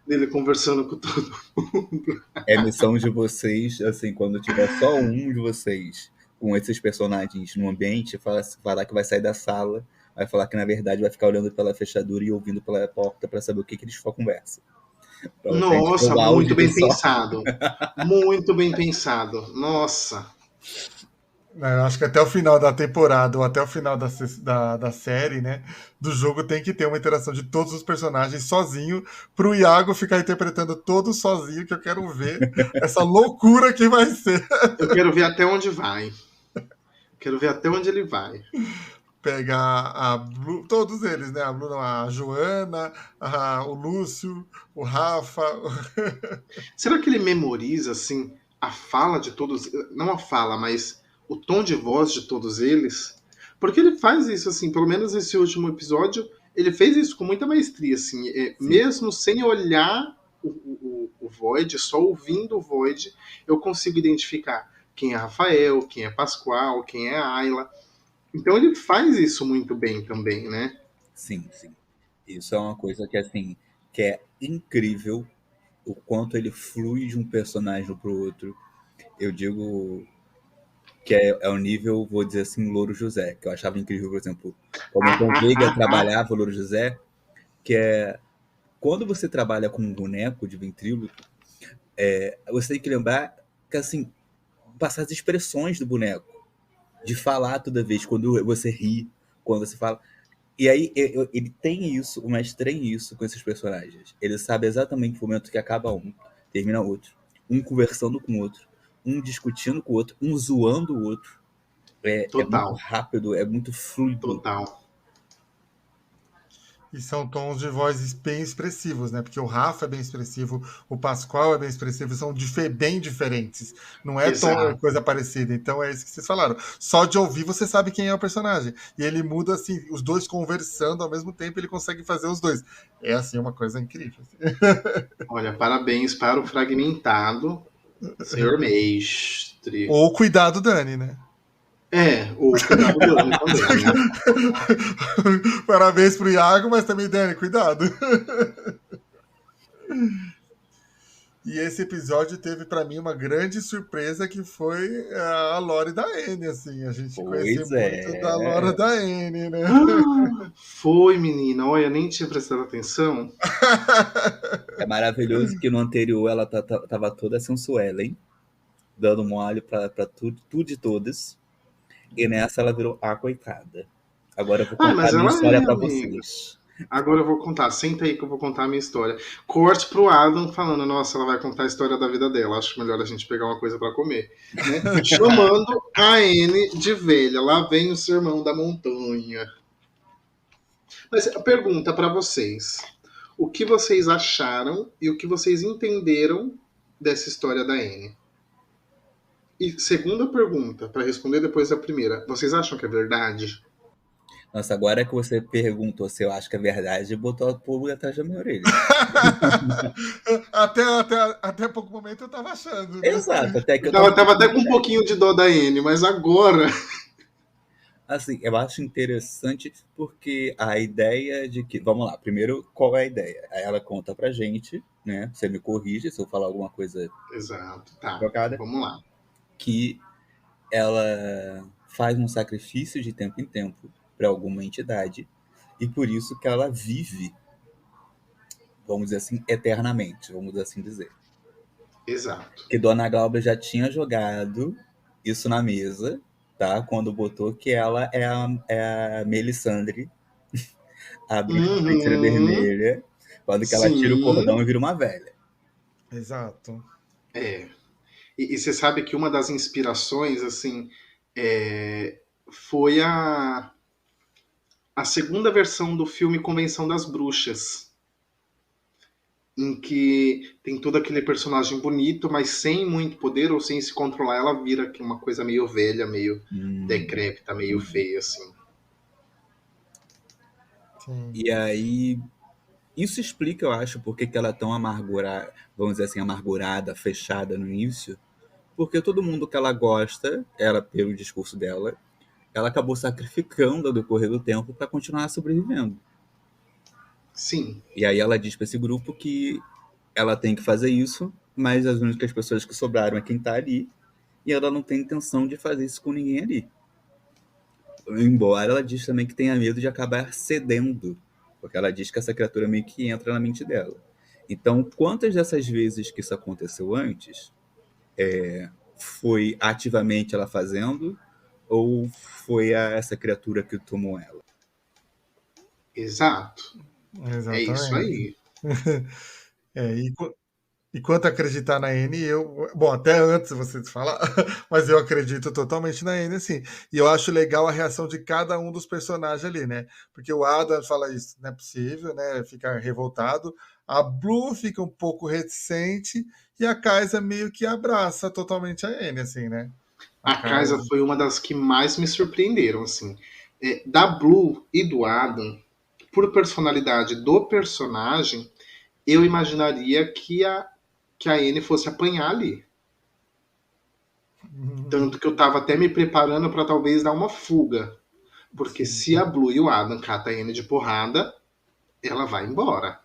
dele conversando com todo mundo. É missão de vocês, assim, quando tiver só um de vocês com esses personagens no ambiente, falar que vai sair da sala, vai falar que na verdade vai ficar olhando pela fechadura e ouvindo pela porta para saber o que eles for conversa. Pra você ter Nossa, o muito áudio de bem só. pensado. Muito bem pensado. Nossa. Eu acho que até o final da temporada, ou até o final da série, né? Do jogo tem que ter uma interação de todos os personagens sozinho, pro Iago ficar interpretando todos sozinho, que eu quero ver essa loucura que vai ser. Eu quero ver até onde vai. Quero ver até onde ele vai. Pegar a Blue, todos eles, né? A Blue, não, a Joana, o Lúcio, o Rafa. Será que ele memoriza, assim, a fala de todos... Não a fala, mas o tom de voz de todos eles? Porque ele faz isso, assim, pelo menos nesse último episódio, ele fez isso com muita maestria, assim. Mesmo sem olhar o Void, só ouvindo o Void, eu consigo identificar quem é Rafael, quem é Pascoal, quem é Ayla. Então ele faz isso muito bem também, né? Sim, sim. Isso é uma coisa que, assim, que é incrível o quanto ele flui de um personagem pro outro. Eu digo que é o nível, vou dizer assim, Louro José, que eu achava incrível, por exemplo, como o Tom Veiga trabalhava o Louro José, que é quando você trabalha com um boneco de ventríloco, você tem que lembrar que, assim, passar as expressões do boneco, de falar toda vez, quando você ri, quando você fala. E aí ele tem isso, o mestre tem isso com esses personagens. Ele sabe exatamente o momento que acaba um, termina outro. Um conversando com o outro, um discutindo com o outro, um zoando o outro. É muito Total, rápido, é muito fluido. total. E são tons de voz bem expressivos, né? Porque o Rafa é bem expressivo, o Pascoal é bem expressivo, são bem diferentes. Não é Exato. coisa parecida. Então é isso que vocês falaram. Só de ouvir você sabe quem é o personagem. E ele muda assim, os dois conversando ao mesmo tempo, ele consegue fazer os dois. É assim uma coisa incrível. Olha, parabéns para o fragmentado, senhor mestre. Ou cuidado, Dani, né? O cuidado Dani também, né? Parabéns pro Iago, mas também, Dani, cuidado. E esse episódio teve para mim uma grande surpresa que foi a Lore da N, assim, a gente conhecer Pois muito da Lore é. da N, né? Foi, menina. Olha, nem tinha prestado atenção. É maravilhoso que no anterior ela tava toda sensuela, hein? Dando mole pra tudo e todas. E nessa ela virou a coitada. Agora eu vou Ah, contar a mas minha ela história é, pra amiga. vocês. Agora eu vou contar. Senta aí que eu vou contar a minha história. Corte pro Adam falando, nossa, ela vai contar a história da vida dela. Acho melhor a gente pegar uma coisa pra comer, né? Chamando a N de velha. Lá vem o sermão da montanha. Mas a pergunta pra vocês. O que vocês acharam e o que vocês entenderam dessa história da N? E segunda pergunta, pra responder depois da primeira. Vocês acham que é verdade? Nossa, agora que você perguntou se eu acho que é verdade, botou a pulga atrás da minha orelha. até pouco momento eu tava achando, né? Exato, até que Eu eu tava tava até tentando com um achar pouquinho isso. de dó da N, mas agora. Assim, eu acho interessante porque a ideia de que. Vamos lá, primeiro, qual é a ideia? Aí ela conta pra gente, né? Você me corrige se eu falar alguma coisa Exato, tá. trocada, Vamos lá. que ela faz um sacrifício de tempo em tempo para alguma entidade e por isso que ela vive, vamos dizer assim, eternamente, vamos assim dizer. Exato. Que Dona Glauber já tinha jogado isso na mesa, tá? Quando botou que ela é a Melisandre, a bruxa de feiticeira Uhum. vermelha, quando que ela tira o cordão Sim. e vira uma velha. Exato. É. E você sabe que uma das inspirações, assim, foi a segunda versão do filme Convenção das Bruxas. Em que tem todo aquele personagem bonito, mas sem muito poder ou sem se controlar, ela vira uma coisa meio velha, meio decrépita, meio Entendi. feia, assim. Sim. E aí, isso explica, eu acho, por que que ela é tão amargurada, vamos dizer assim, amargurada, fechada no início, porque todo mundo que ela gosta, ela pelo discurso dela, ela acabou sacrificando ao decorrer do tempo para continuar sobrevivendo. Sim, E aí ela diz para esse grupo que ela tem que fazer isso, mas as únicas pessoas que sobraram é quem tá ali, e ela não tem intenção de fazer isso com ninguém ali. Embora ela diz também que tenha medo de acabar cedendo, porque ela diz que essa criatura meio que entra na mente dela. Então, quantas dessas vezes que isso aconteceu antes, foi ativamente ela fazendo, ou foi essa criatura que tomou ela? exato. É isso Exatamente. aí. É, e quanto a acreditar na N, eu. Bom, até antes você falar, mas eu acredito totalmente na N, assim. E eu acho legal a reação de cada um dos personagens ali, né? Porque o Adam fala isso, não é possível, né? Fica revoltado. A Blue fica um pouco reticente e a Kaisa meio que abraça totalmente a N, assim, né? A A Kaisa Kaisa. foi uma das que mais me surpreenderam, assim. Da Blue e do Adam, por personalidade do personagem, eu imaginaria que a Anne fosse apanhar ali. Tanto que eu tava até me preparando para talvez dar uma fuga. Porque Sim, se a Blue e o Adam catam a N de porrada, ela vai embora.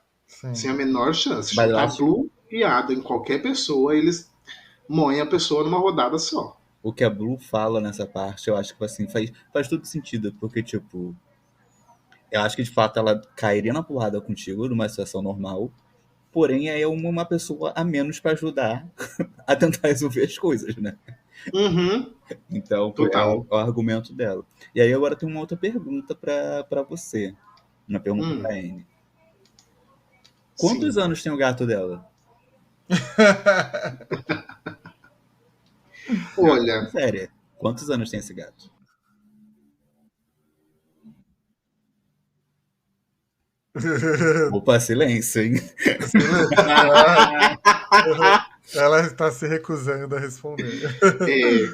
Sem sim. a menor chance. Mas eu Chutar acho Blue e Adam em qualquer pessoa, eles moem a pessoa numa rodada só. o que a Blue fala nessa parte, eu acho que assim, faz todo sentido, porque, tipo, eu acho que de fato ela cairia na porrada contigo numa situação normal, porém é uma pessoa a menos para ajudar a tentar resolver as coisas, né? Uhum, Então, total. é o argumento dela. E aí agora tem uma outra pergunta para você. Uma pergunta para Anne. Quantos Sim. anos tem o gato dela? Olha, Sério, quantos anos tem esse gato? Opa, silêncio, hein? Silêncio. Ah, ela está se recusando a responder. é,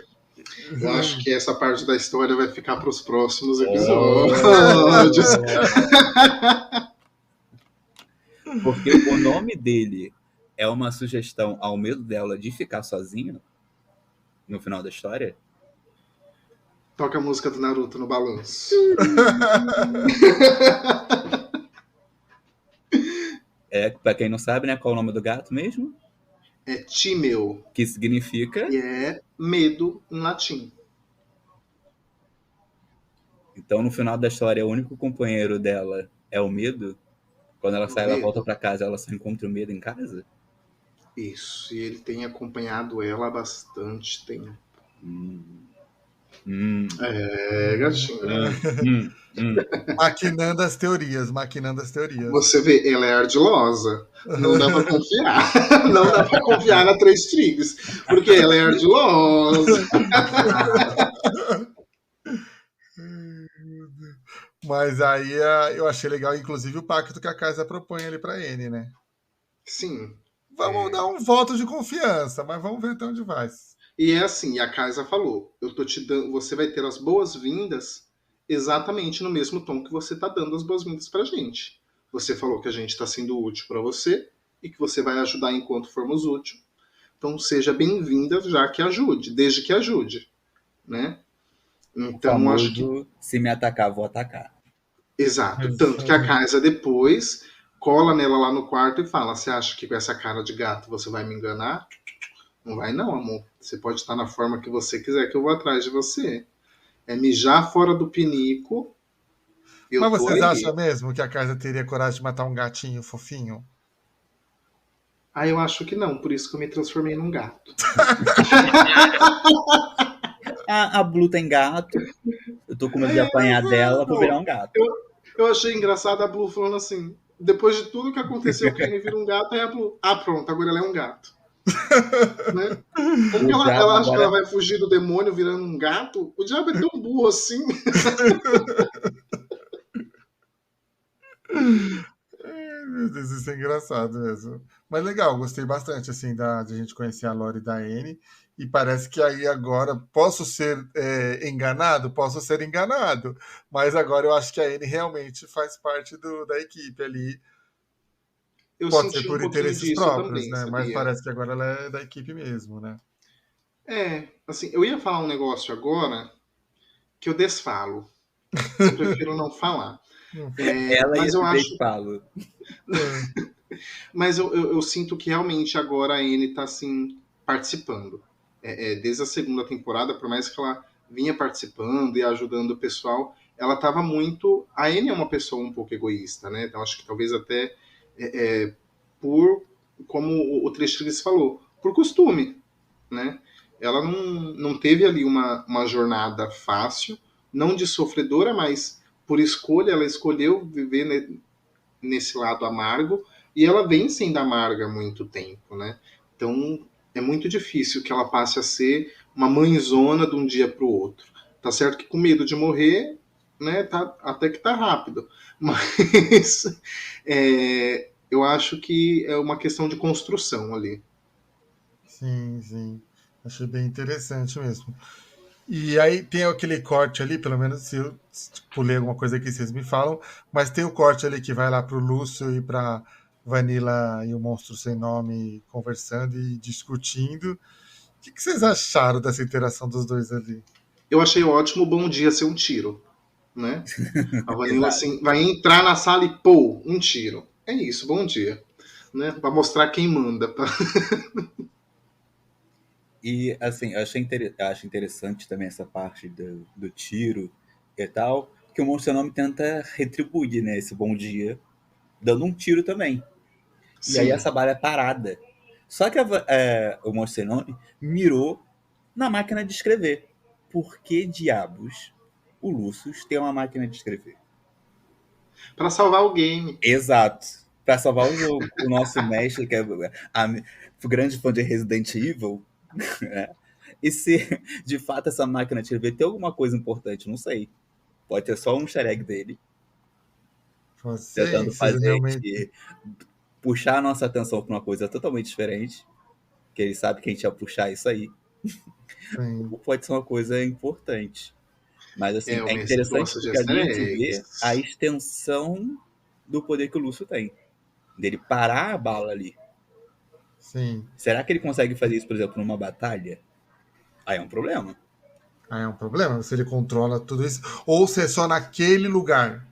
eu acho que essa parte da história vai ficar para os próximos episódios. Oh! Porque o nome dele é uma sugestão ao medo dela de ficar sozinho no final da história. Toca a música do Naruto no balanço. É, para quem não sabe, né, qual é o nome do gato mesmo? É Timeu, Que significa. que é medo em latim. Então, no final da história, o único companheiro dela é o medo. Quando ela O sai, ela volta medo. para casa, ela só encontra o medo em casa. Isso, e ele tem acompanhado ela há bastante tempo. Hum, hum, É, gatinha. hum. Maquinando as teorias, maquinando as teorias. Você vê, ela é ardilosa. Não dá pra confiar. Não dá pra confiar na Três Trigos. Porque ela é ardilosa. Mas aí eu achei legal, inclusive, o pacto que a casa propõe ali pra N, né? Sim. Vamos dar um voto de confiança, mas vamos ver até onde vai. E é assim, a Kaisa falou, eu tô te dando, você vai ter as boas-vindas exatamente no mesmo tom que você tá dando as boas-vindas pra gente. Você falou que a gente tá sendo útil para você e que você vai ajudar enquanto formos útil. Então seja bem-vinda, já que ajude, desde que ajude, né? O Então acho que famoso, se me atacar, vou atacar. exato, tanto que a Exatamente. Kaisa depois cola nela lá no quarto e fala: "Você acha que com essa cara de gato você vai me enganar?" Não vai não, amor. Você pode estar na forma que você quiser que eu vou atrás de você. É mijar fora do pinico, Mas eu tô vocês aí. acham mesmo que a casa teria coragem de matar um gatinho fofinho? Ah, eu acho que não, por isso que eu me transformei num gato. A Blue tem gato, eu tô com medo de apanhar dela, vou virar um gato. Eu, eu achei engraçado a Blue falando assim, depois de tudo que aconteceu, que ele vira um gato, aí a Blue, ah, pronto, agora ela é um gato. Né? Como que O diabo ela acha que ela agora. vai fugir do demônio virando um gato? O diabo é tão burro assim. Ai, meu Deus, isso é engraçado mesmo. Mas legal, gostei bastante assim de a gente conhecer a Lore da N. E parece que aí agora posso ser enganado, posso ser enganado. Mas agora eu acho que a N realmente faz parte da equipe ali. Eu Pode ser senti um por pouquinho interesses disso próprios, também, né? Mas sabia? parece que agora ela é da equipe mesmo, né? É, assim, eu ia falar um negócio agora que eu desfalo. Eu prefiro não falar. Hum, Ela e Mas eu esse acho, falo. hum, mas eu sinto que realmente agora a Anne tá assim participando. Desde a segunda temporada, por mais que ela vinha participando e ajudando o pessoal, ela tava muito. A Anne é uma pessoa um pouco egoísta, né? Então acho que talvez até por, como o Tristris falou, por costume, né? Ela não teve ali uma jornada fácil, não de sofredora, mas por escolha, ela escolheu viver nesse lado amargo e ela vem sendo amarga há muito tempo, né? Então é muito difícil que ela passe a ser uma mãezona de um dia para o outro. Tá certo que com medo de morrer, né? Tá, até que tá rápido, mas eu acho que é uma questão de construção ali. sim, sim. Achei bem interessante mesmo. E aí tem aquele corte ali, pelo menos se eu pulei alguma coisa aqui, vocês me falam, mas tem o corte ali que vai lá pro Lúcio e pra Vanilla e o Monstro Sem Nome conversando e discutindo, que vocês acharam dessa interação dos dois ali? Eu achei ótimo o bom dia ser um tiro, né? A Vanilla, Exato. assim, vai entrar na sala e, pô, um tiro. É isso, bom dia. Né? Pra mostrar quem manda. E, assim, acho interessante também essa parte do tiro e tal, que o Monster tenta retribuir, né, esse bom dia, dando um tiro também. E aí Sim. essa bala é parada. Só que o Monster mirou na máquina de escrever. Por que diabos o Lucius tem uma máquina de escrever? Pra salvar o game. Exato. Pra salvar o jogo. O nosso mestre, que é o grande fã de Resident Evil, né? E se de fato essa máquina de escrever tem alguma coisa importante, não sei. Pode ter só um easter egg dele, Vocês, tentando vocês fazer realmente. puxar a nossa atenção para uma coisa totalmente diferente, que ele sabe que a gente ia puxar isso aí. Sim. Ou pode ser uma coisa importante. Mas, assim, O é mestre interessante gosta de porque easter ali a gente vê a eggs. extensão do poder que o Lúcio tem. Dele parar a bala ali. Sim. Será que ele consegue fazer isso, por exemplo, numa batalha? Aí é um problema. Aí é um problema se ele controla tudo isso. Ou se é só naquele lugar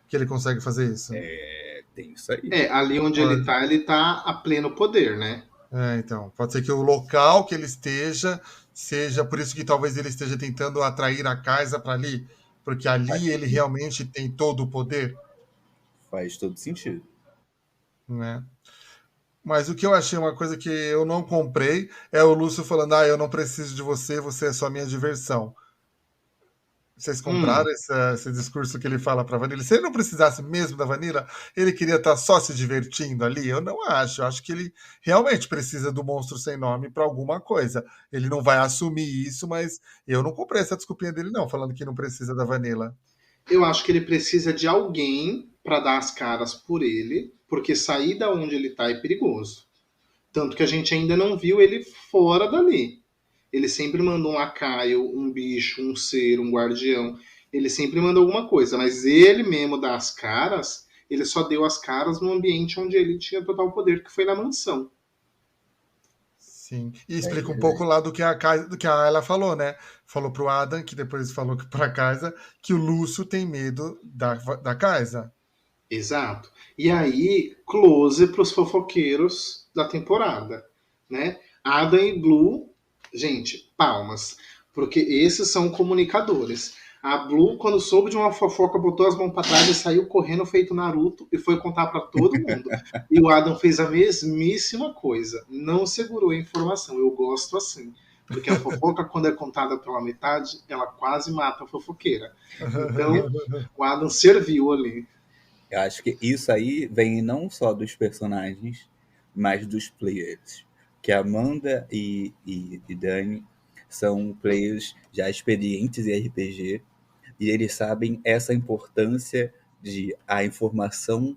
que ele consegue fazer isso. Tem isso aí. Ali onde Pode. ele tá a pleno poder, né? Então, pode ser que o local que ele esteja seja por isso que talvez ele esteja tentando atrair a Kaisa para ali, porque ali ele realmente tem todo o poder, Faz todo sentido. né? Mas o que eu achei uma coisa que eu não comprei é o Lúcio falando: "Ah, eu não preciso de você, você é só minha diversão". Vocês Hum, compraram esse discurso que ele fala para Vanilla? Se ele não precisasse mesmo da Vanilla, ele queria estar só se divertindo ali? Eu não acho. Eu acho que ele realmente precisa do monstro sem nome para alguma coisa. Ele não vai assumir isso, mas eu não comprei essa desculpinha dele, não, falando que não precisa da Vanilla. eu acho que ele precisa de alguém pra dar as caras por ele, porque sair da onde ele tá é perigoso. Tanto que a gente ainda não viu ele fora dali. Ele sempre manda um lacaio, um bicho, um ser, um guardião. Ele sempre manda alguma coisa, mas ele mesmo dá as caras, ele só deu as caras no ambiente onde ele tinha total poder, que foi na mansão. Sim. E É explica um pouco verdade. lá do que a Ayla falou, né? Falou pro Adam, que depois falou pra Kaisa, que o Lúcio tem medo da Kaisa. Exato. E aí, close para os fofoqueiros da temporada, né? Adam e Blue, gente, palmas, porque esses são comunicadores. A Blue, quando soube de uma fofoca, botou as mãos para trás e saiu correndo feito Naruto e foi contar para todo mundo. E o Adam fez a mesmíssima coisa, não segurou a informação. Eu gosto assim, porque a fofoca, quando é contada pela metade, ela quase mata a fofoqueira. Então, o Adam serviu ali. Eu acho que isso aí vem não só dos personagens, mas dos players. Que Amanda e Dani são players já experientes em RPG e eles sabem essa importância de a informação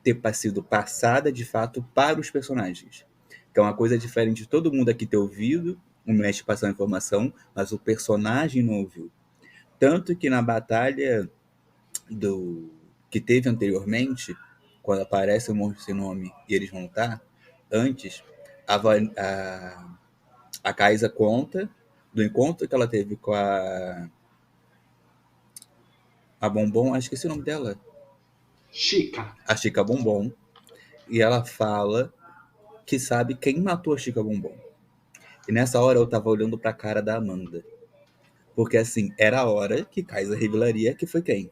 ter sido passada de fato para os personagens. Que é uma coisa diferente de todo mundo aqui ter ouvido o mestre passar a informação, mas o personagem não ouviu. Tanto que na batalha do que teve anteriormente, quando aparece o monstro sem nome e eles vão lutar, antes, a Kaisa conta do encontro que ela teve com a Bombom, acho que esse é o nome dela, Chica. a Chica Bombom, e ela fala que sabe quem matou a Chica Bombom. E nessa hora eu tava olhando pra cara da Amanda. Porque assim, era a hora que Kaisa revelaria que foi quem?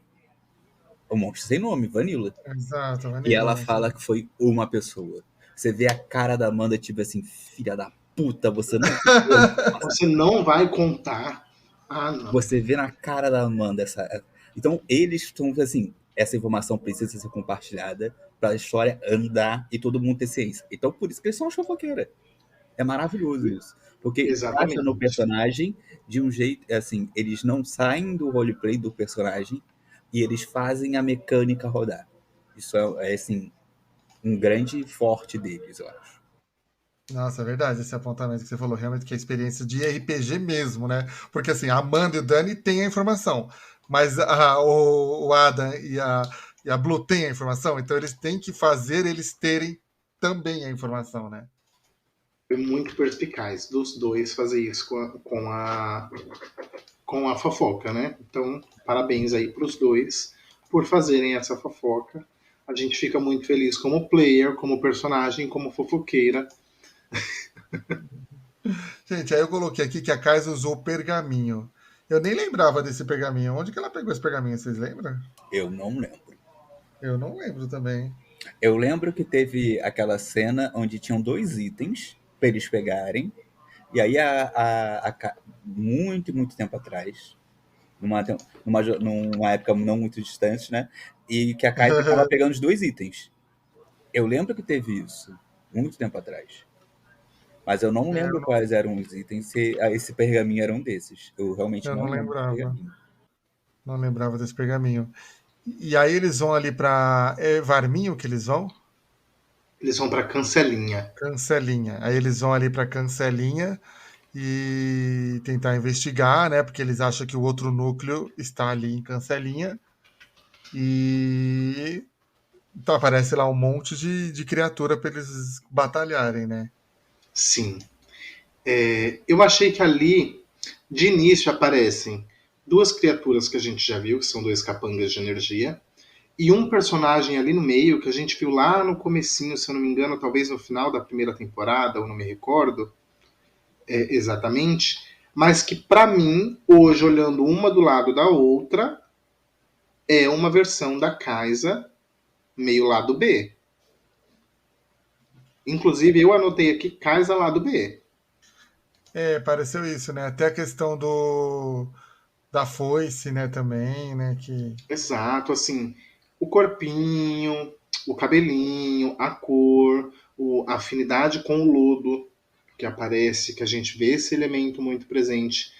O monstro sem nome, Vanilla. Exato, E ela Vanilla. fala que foi uma pessoa. Você vê a cara da Amanda, tipo assim, filha da puta, você não contou essa Você informação. não vai contar. Ah, não. Você vê na cara da Amanda essa. Então, eles estão assim, essa informação precisa ser compartilhada para a história andar e todo mundo ter ciência. Então, por isso que eles são as fofoqueiras. É maravilhoso isso. Porque encaixa no Exatamente. personagem de um jeito, assim, eles não saem do roleplay do personagem e eles fazem a mecânica rodar. Isso é assim, um grande forte deles, eu acho. Nossa, é verdade, esse apontamento que você falou, realmente que é experiência de RPG mesmo, né? Porque assim, a Amanda e o Dani têm a informação, mas o Adam e a Blue têm a informação, então eles têm que fazer eles terem também a informação, né? Foi muito perspicaz dos dois fazer isso com a fofoca, né? Então, parabéns aí pros dois por fazerem essa fofoca. A gente fica muito feliz como player, como personagem, como fofoqueira. Gente, aí eu coloquei aqui que a Kaisa usou pergaminho. Eu nem lembrava desse pergaminho. Onde que ela pegou esse pergaminho? Vocês lembram? Eu não lembro. Eu não lembro também. Eu lembro que teve aquela cena onde tinham 2 itens para eles pegarem. E aí, muito, muito tempo atrás, numa época não muito distante, né? E que a Kaisa estava pegando os 2 itens. Eu lembro que teve isso, muito tempo atrás. Mas eu não lembro quais eram os itens, se esse pergaminho era um desses. Eu realmente Eu não não lembro desse lembrava. pergaminho. Não lembrava desse pergaminho. E aí eles vão ali pra. É Varminho que eles vão? Eles vão pra Cancelinha. Cancelinha. Aí eles vão ali pra Cancelinha e tentar investigar, né? Porque eles acham que o outro núcleo está ali em Cancelinha. E então aparece lá um monte de criatura para eles batalharem, né? Sim. Eu achei que ali, de início, aparecem 2 criaturas que a gente já viu, que são 2 capangas de energia, e um personagem ali no meio, que a gente viu lá no comecinho, se eu não me engano, talvez no final da primeira temporada, ou não me recordo exatamente, mas que pra mim, hoje, olhando uma do lado da outra, é uma versão da Kaisa meio lado B. Inclusive, eu anotei aqui Kaisa lado B. É, pareceu isso, né? Até a questão da foice, né, também, né, que Exato, assim, o corpinho, o cabelinho, a cor, a afinidade com o lodo que aparece, que a gente vê esse elemento muito presente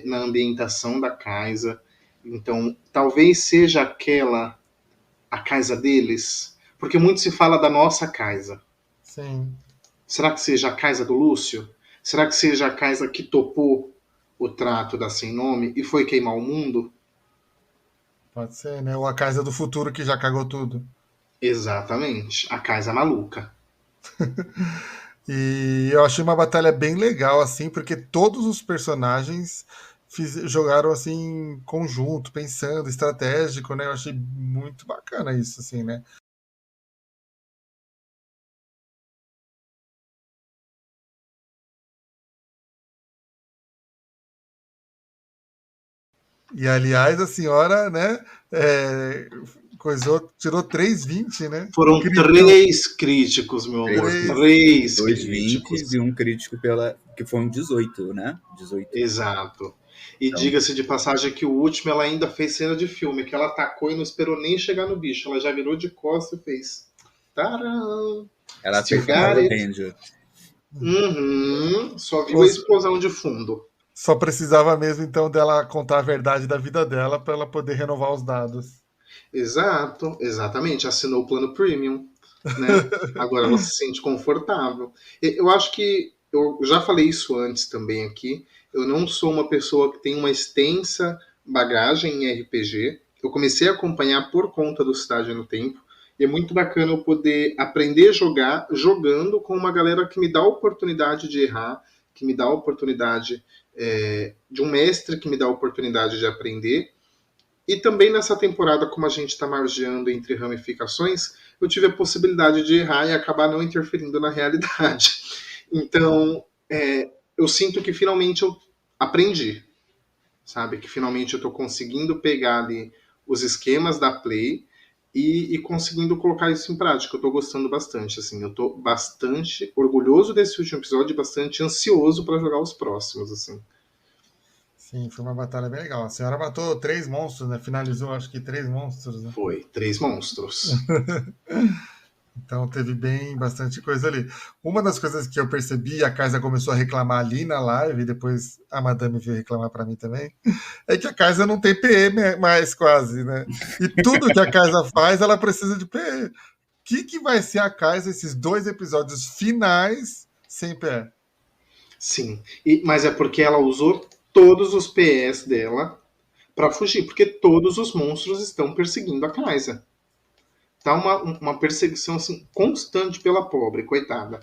na ambientação da casa. Então, talvez seja a casa deles, porque muito se fala da nossa casa. sim, Será que seja a casa do Lúcio? Será que seja a casa que topou o trato da Sem Nome e foi queimar o mundo? pode ser, né? Ou a Casa do Futuro que já cagou tudo. Exatamente, a casa maluca. E eu achei uma batalha bem legal, assim, porque todos os personagens jogaram assim em conjunto, pensando, estratégico, né? Eu achei muito bacana isso, assim, né? E aliás, a senhora, né, tirou 3,20, né? Foram Crítico. 3 críticos, meu amor. 3 2 críticos. 20 e um crítico que foi um 18, né? 18. Exato. E Então, diga-se de passagem que o último ela ainda fez cena de filme, que ela atacou e não esperou nem chegar no bicho. Ela já virou de costas e fez. Taram! ela Still fez Power got it. Ranger. Uhum. Só viu a explosão de fundo. Só precisava mesmo, então, dela contar a verdade da vida dela para ela poder renovar os dados. Exato, exatamente. Assinou o plano premium, né? Agora ela se sente confortável. Eu acho que eu já falei isso antes também aqui. Eu não sou uma pessoa que tem uma extensa bagagem em RPG. Eu comecei a acompanhar por conta do Cidade no Tempo. E é muito bacana eu poder aprender a jogar jogando com uma galera que me dá a oportunidade de errar, que me dá a oportunidade de um mestre que me dá a oportunidade de aprender. E também nessa temporada, como a gente está margeando entre ramificações, eu tive a possibilidade de errar e acabar não interferindo na realidade. Então, eu sinto que finalmente eu aprendi, sabe? Que finalmente eu estou conseguindo pegar ali os esquemas da Play e conseguindo colocar isso em prática. Eu estou gostando bastante, assim. Eu estou bastante orgulhoso desse último episódio e bastante ansioso para jogar os próximos, assim. Sim, foi uma batalha bem legal. A senhora matou 3 monstros, né? Finalizou, acho que 3 monstros, né? Foi 3 monstros. Então teve bastante coisa ali. Uma das coisas que eu percebi, a Kaisa começou a reclamar ali na live, depois a Madame veio reclamar para mim também, é que a Kaisa não tem PE mais quase, né? E tudo que a Kaisa faz, ela precisa de PE. O que vai ser a Kaisa esses 2 episódios finais sem PE? Sim, mas é porque ela usou todos os PS dela para fugir, porque todos os monstros estão perseguindo a Kaisa. Tá uma perseguição assim, constante pela pobre, coitada.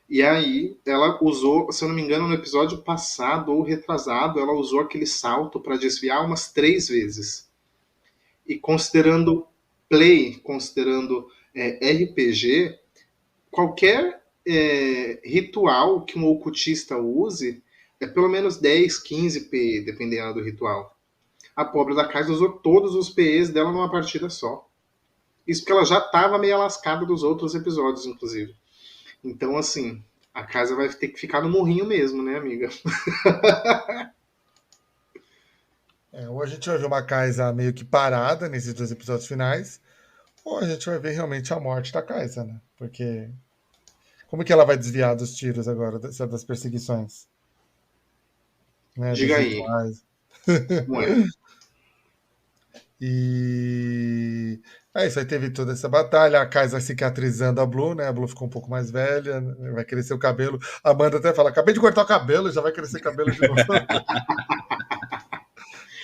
E aí ela usou, se eu não me engano, no episódio passado ou retrasado, ela usou aquele salto para desviar umas 3 vezes. E considerando play, considerando RPG, qualquer ritual que um ocultista use é pelo menos 10, 15 PE, dependendo do ritual. A pobre da Kai'Sa usou todos os PEs dela numa partida só. Isso porque ela já estava meio lascada dos outros episódios, inclusive. Então, assim, a casa vai ter que ficar no morrinho mesmo, né, amiga? Ou a gente vai ver uma Kaisa meio que parada nesses 2 episódios finais, ou a gente vai ver realmente a morte da Kaisa, né? Porque como que ela vai desviar dos tiros agora, das perseguições? Né? Dos Diga aí, rituais. como é? E é isso, aí teve toda essa batalha, a Kaisa cicatrizando a Blue, né? A Blue ficou um pouco mais velha, né? Vai crescer o cabelo. A Amanda até fala: acabei de cortar o cabelo, já vai crescer cabelo de novo.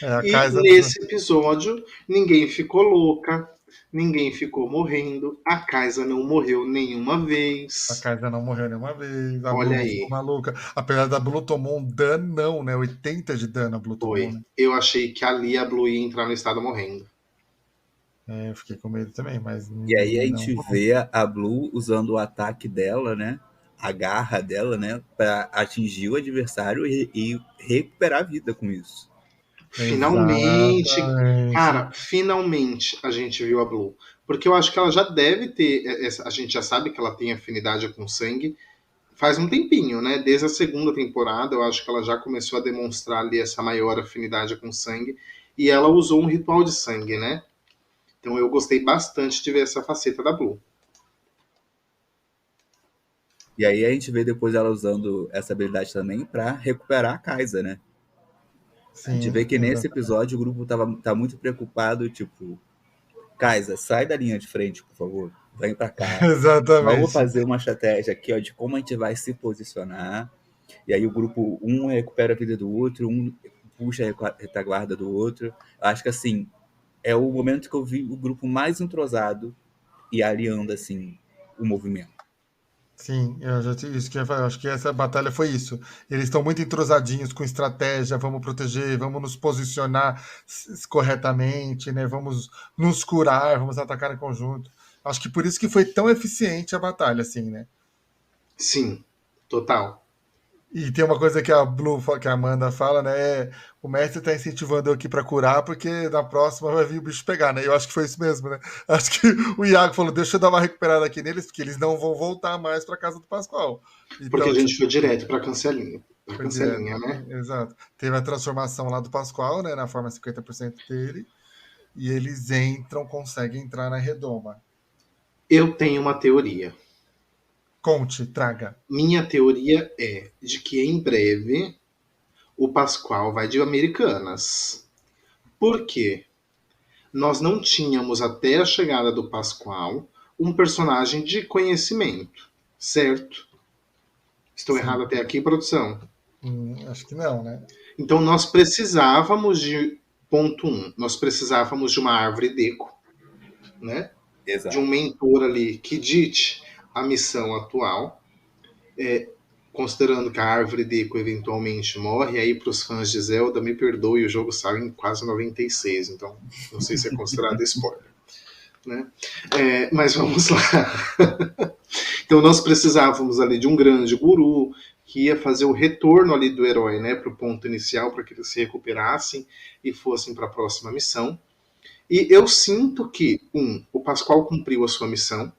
A E Kaisa. nesse episódio, ninguém ficou louca, ninguém ficou morrendo, a Kaisa não morreu nenhuma A vez. Kaisa não morreu nenhuma vez, a Blue Olha não ficou aí, maluca. Apesar da Blue tomou um danão, né? 80 de dano a Blue tomou, foi. né? Eu achei que ali a Blue ia entrar no estado morrendo. Eu fiquei com medo também, mas E aí a não. gente vê a Blue usando o ataque dela, né? A garra dela, né? Pra atingir o adversário e recuperar a vida com isso. Finalmente, Exatamente. cara, finalmente a gente viu a Blue. Porque eu acho que ela já deve ter. A gente já sabe que ela tem afinidade com sangue faz um tempinho, né? Desde a segunda temporada, eu acho que ela já começou a demonstrar ali essa maior afinidade com sangue. E ela usou um ritual de sangue, né? Então eu gostei bastante de ver essa faceta da Blue. E aí a gente vê depois ela usando essa habilidade também pra recuperar a Kaisa, né? A gente vê Sim, que nesse episódio o grupo tá muito preocupado, tipo, Kaisa, sai da linha de frente, por favor. Vem pra cá. Vamos exatamente. fazer uma estratégia aqui, ó, de como a gente vai se posicionar. E aí o grupo, um recupera a vida do outro, um puxa a retaguarda do outro. Eu acho que, assim, é o momento que eu vi o grupo mais entrosado e aliando, assim, o movimento. Sim, isso que eu ia falar, eu acho que essa batalha foi isso. Eles estão muito entrosadinhos com estratégia, vamos proteger, vamos nos posicionar corretamente, né? Vamos nos curar, vamos atacar em conjunto. Acho que por isso que foi tão eficiente a batalha, assim, né? Sim, total. E tem uma coisa que que a Amanda fala, né? O mestre tá incentivando eu aqui pra curar, porque na próxima vai vir o bicho pegar, né? Eu acho que foi isso mesmo, né? Acho que o Iago falou: deixa eu dar uma recuperada aqui neles, porque eles não vão voltar mais pra casa do Pascoal. Porque a Então, gente tipo, foi direto pra Cancelinha. Pra foi direto. Cancelinha, né? Exato. Teve a transformação lá do Pascoal, né? Na forma 50% dele. E eles entram, conseguem entrar na redoma. Eu tenho uma teoria. Conte, traga. Minha teoria é de que em breve o Pascoal vai de Americanas. Por quê? Nós não tínhamos até a chegada do Pascoal um personagem de conhecimento, certo? Estou Sim. errado até aqui, produção? Acho que não, né? Então nós precisávamos de ponto 1, nós precisávamos de uma árvore deco, né? De um Exato. mentor ali que dite a missão atual, considerando que a árvore deco eventualmente morre, aí para os fãs de Zelda, me perdoe, o jogo saiu em quase 96, então não sei se é considerado spoiler. Né? Mas vamos lá. Então nós precisávamos ali de um grande guru que ia fazer o retorno ali do herói, né, para o ponto inicial, para que eles se recuperassem e fossem para a próxima missão. E eu sinto que, o Pascoal cumpriu a sua missão,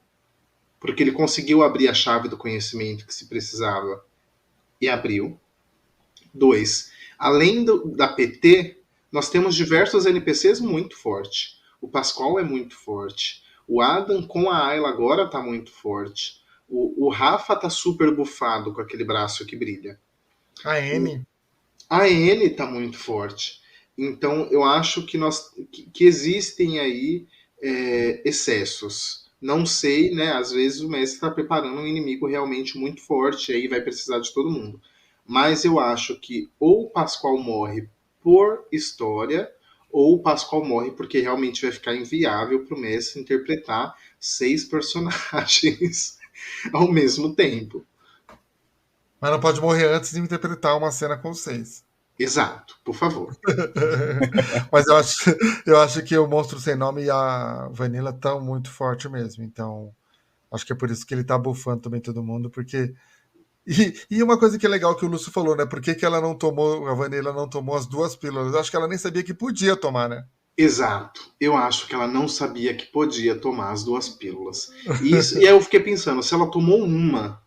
porque ele conseguiu abrir a chave do conhecimento que se precisava e abriu. 2, além da PT, nós temos diversos NPCs muito fortes. O Pascoal é muito forte. O Adam com a Ayla agora tá muito forte. O Rafa tá super bufado com aquele braço que brilha. A N. A N tá muito forte. Então eu acho que existem aí excessos. Não sei, né? Às vezes o mestre está preparando um inimigo realmente muito forte, aí vai precisar de todo mundo. Mas eu acho que ou o Pascoal morre por história, ou o Pascoal morre porque realmente vai ficar inviável para o mestre interpretar 6 personagens ao mesmo tempo. Mas não pode morrer antes de interpretar uma cena com 6. Exato, por favor. Mas eu acho que o Monstro Sem Nome e a Vanilla estão muito forte mesmo. Então, acho que é por isso que ele tá bufando também todo mundo, porque. E uma coisa que é legal que o Lúcio falou, né? Por que, que ela não tomou, a Vanilla não tomou as 2 pílulas? Eu acho que ela nem sabia que podia tomar, né? Exato. Eu acho que ela não sabia que podia tomar as 2 pílulas. E aí eu fiquei pensando, se ela tomou uma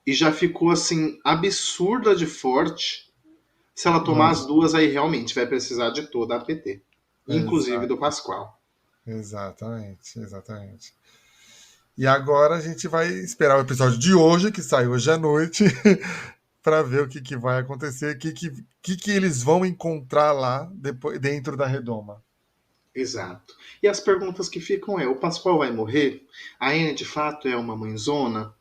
e já ficou assim absurda de forte, se ela tomar as 2 aí realmente vai precisar de toda a APT, inclusive do Pascoal. Exatamente. E agora a gente vai esperar o episódio de hoje, que sai hoje à noite, para ver o que vai acontecer, o que eles vão encontrar lá depois, dentro da redoma. Exato. E as perguntas que ficam é: o Pascoal vai morrer? A Anne de fato é uma mãezona?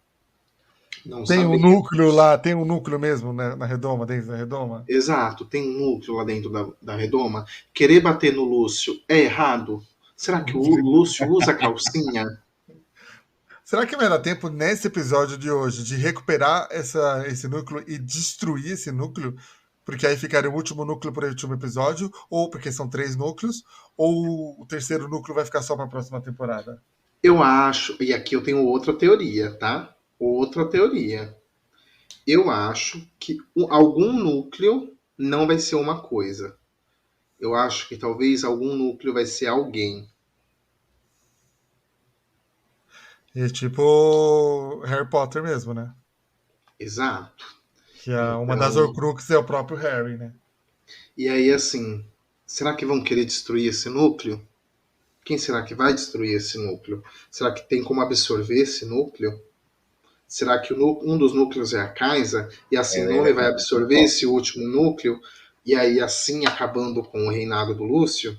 Não Tem um sabemos. núcleo lá, tem um núcleo mesmo na redoma, dentro da redoma? Exato, tem um núcleo lá dentro da redoma. Querer bater no Lúcio é errado? Será que o Lúcio usa calcinha? Será que vai dar tempo nesse episódio de hoje de recuperar esse núcleo e destruir esse núcleo? Porque aí ficaria o último núcleo para o último episódio, ou porque são 3 núcleos, ou o terceiro núcleo vai ficar só para a próxima temporada? Eu acho, e aqui eu tenho outra teoria, tá? Outra teoria. Eu acho que algum núcleo não vai ser uma coisa. Eu acho que talvez algum núcleo vai ser alguém. E tipo Harry Potter mesmo, né? Exato. Que uma das Então, Horcruxes é o próprio Harry, né? e aí assim, será que vão querer destruir esse núcleo? Quem será que vai destruir esse núcleo? Será que tem como absorver esse núcleo? Será que um dos núcleos é a Kaisa e assim Ela Nome é vai absorver esse último núcleo e aí assim acabando com o reinado do Lúcio?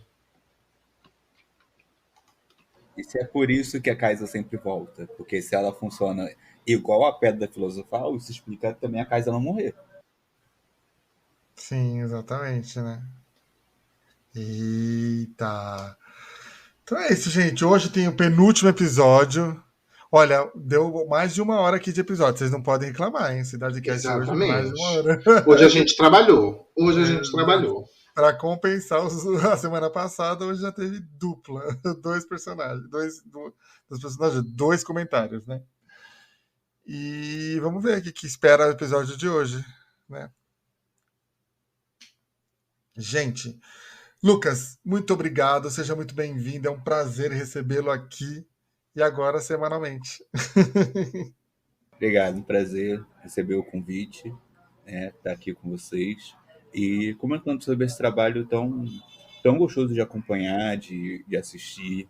Isso é por isso que a Kaisa sempre volta, porque se ela funciona igual a Pedra Filosofal, isso explica também a Kaisa não morrer. Sim, exatamente, né? Eita. Então é isso, gente. Hoje tem o penúltimo episódio. Olha, deu mais de 1 hora aqui de episódio. Vocês não podem reclamar, hein? Cidade Cast hoje, mais de uma Exatamente. hora. Hoje a gente trabalhou. Hoje a gente trabalhou. Para compensar a semana passada, hoje já teve dupla. 2 personagens. Dois personagens, 2 comentários, né? E vamos ver o que espera o episódio de hoje, né? Gente, Lucas, muito obrigado. Seja muito bem-vindo. É um prazer recebê-lo aqui. E agora, semanalmente. Obrigado, um prazer receber o convite, né, estar aqui com vocês e comentando sobre esse trabalho tão gostoso de acompanhar, de assistir,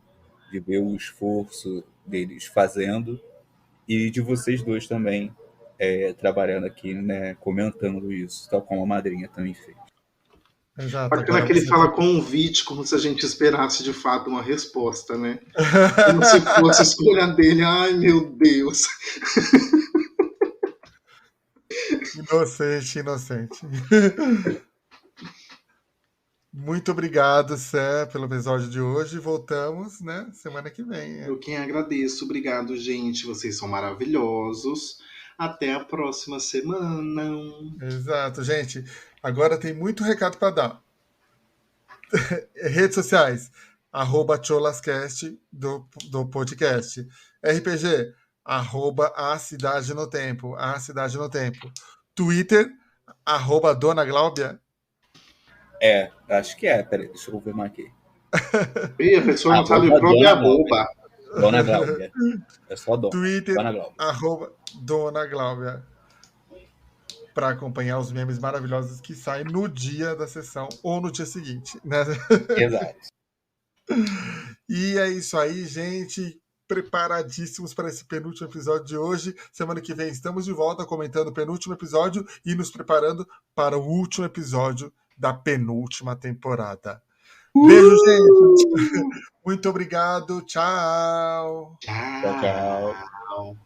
de ver o esforço deles fazendo e de vocês dois também trabalhando aqui, né, comentando isso, tal como a madrinha também fez. Exato, Bacana agora que ele você. fala convite, como se a gente esperasse de fato uma resposta, né? Como se fosse a escolha dele. Ai, meu Deus. Inocente. Muito obrigado, Sé, pelo episódio de hoje. Voltamos, né? Semana que vem. Eu quem agradeço. Obrigado, gente. Vocês são maravilhosos. Até a próxima semana. Exato, gente. Agora tem muito recado para dar. Redes sociais, @cholascast do podcast. RPG, @a cidade no tempo, a cidade no tempo. Twitter, @dona Gláubia. Acho que peraí, deixa eu confirmar aqui. E a pessoa não sabe o próprio arroba. Dona Gláudia. É só Twitter, Dona Gláudia. @dona Gláubia. Para acompanhar os memes maravilhosos que saem no dia da sessão ou no dia seguinte, né? Exato. E é isso aí, gente. Preparadíssimos para esse penúltimo episódio de hoje. Semana que vem estamos de volta comentando o penúltimo episódio e nos preparando para o último episódio da penúltima temporada. Beijo, gente. Muito obrigado. Tchau. Tchau.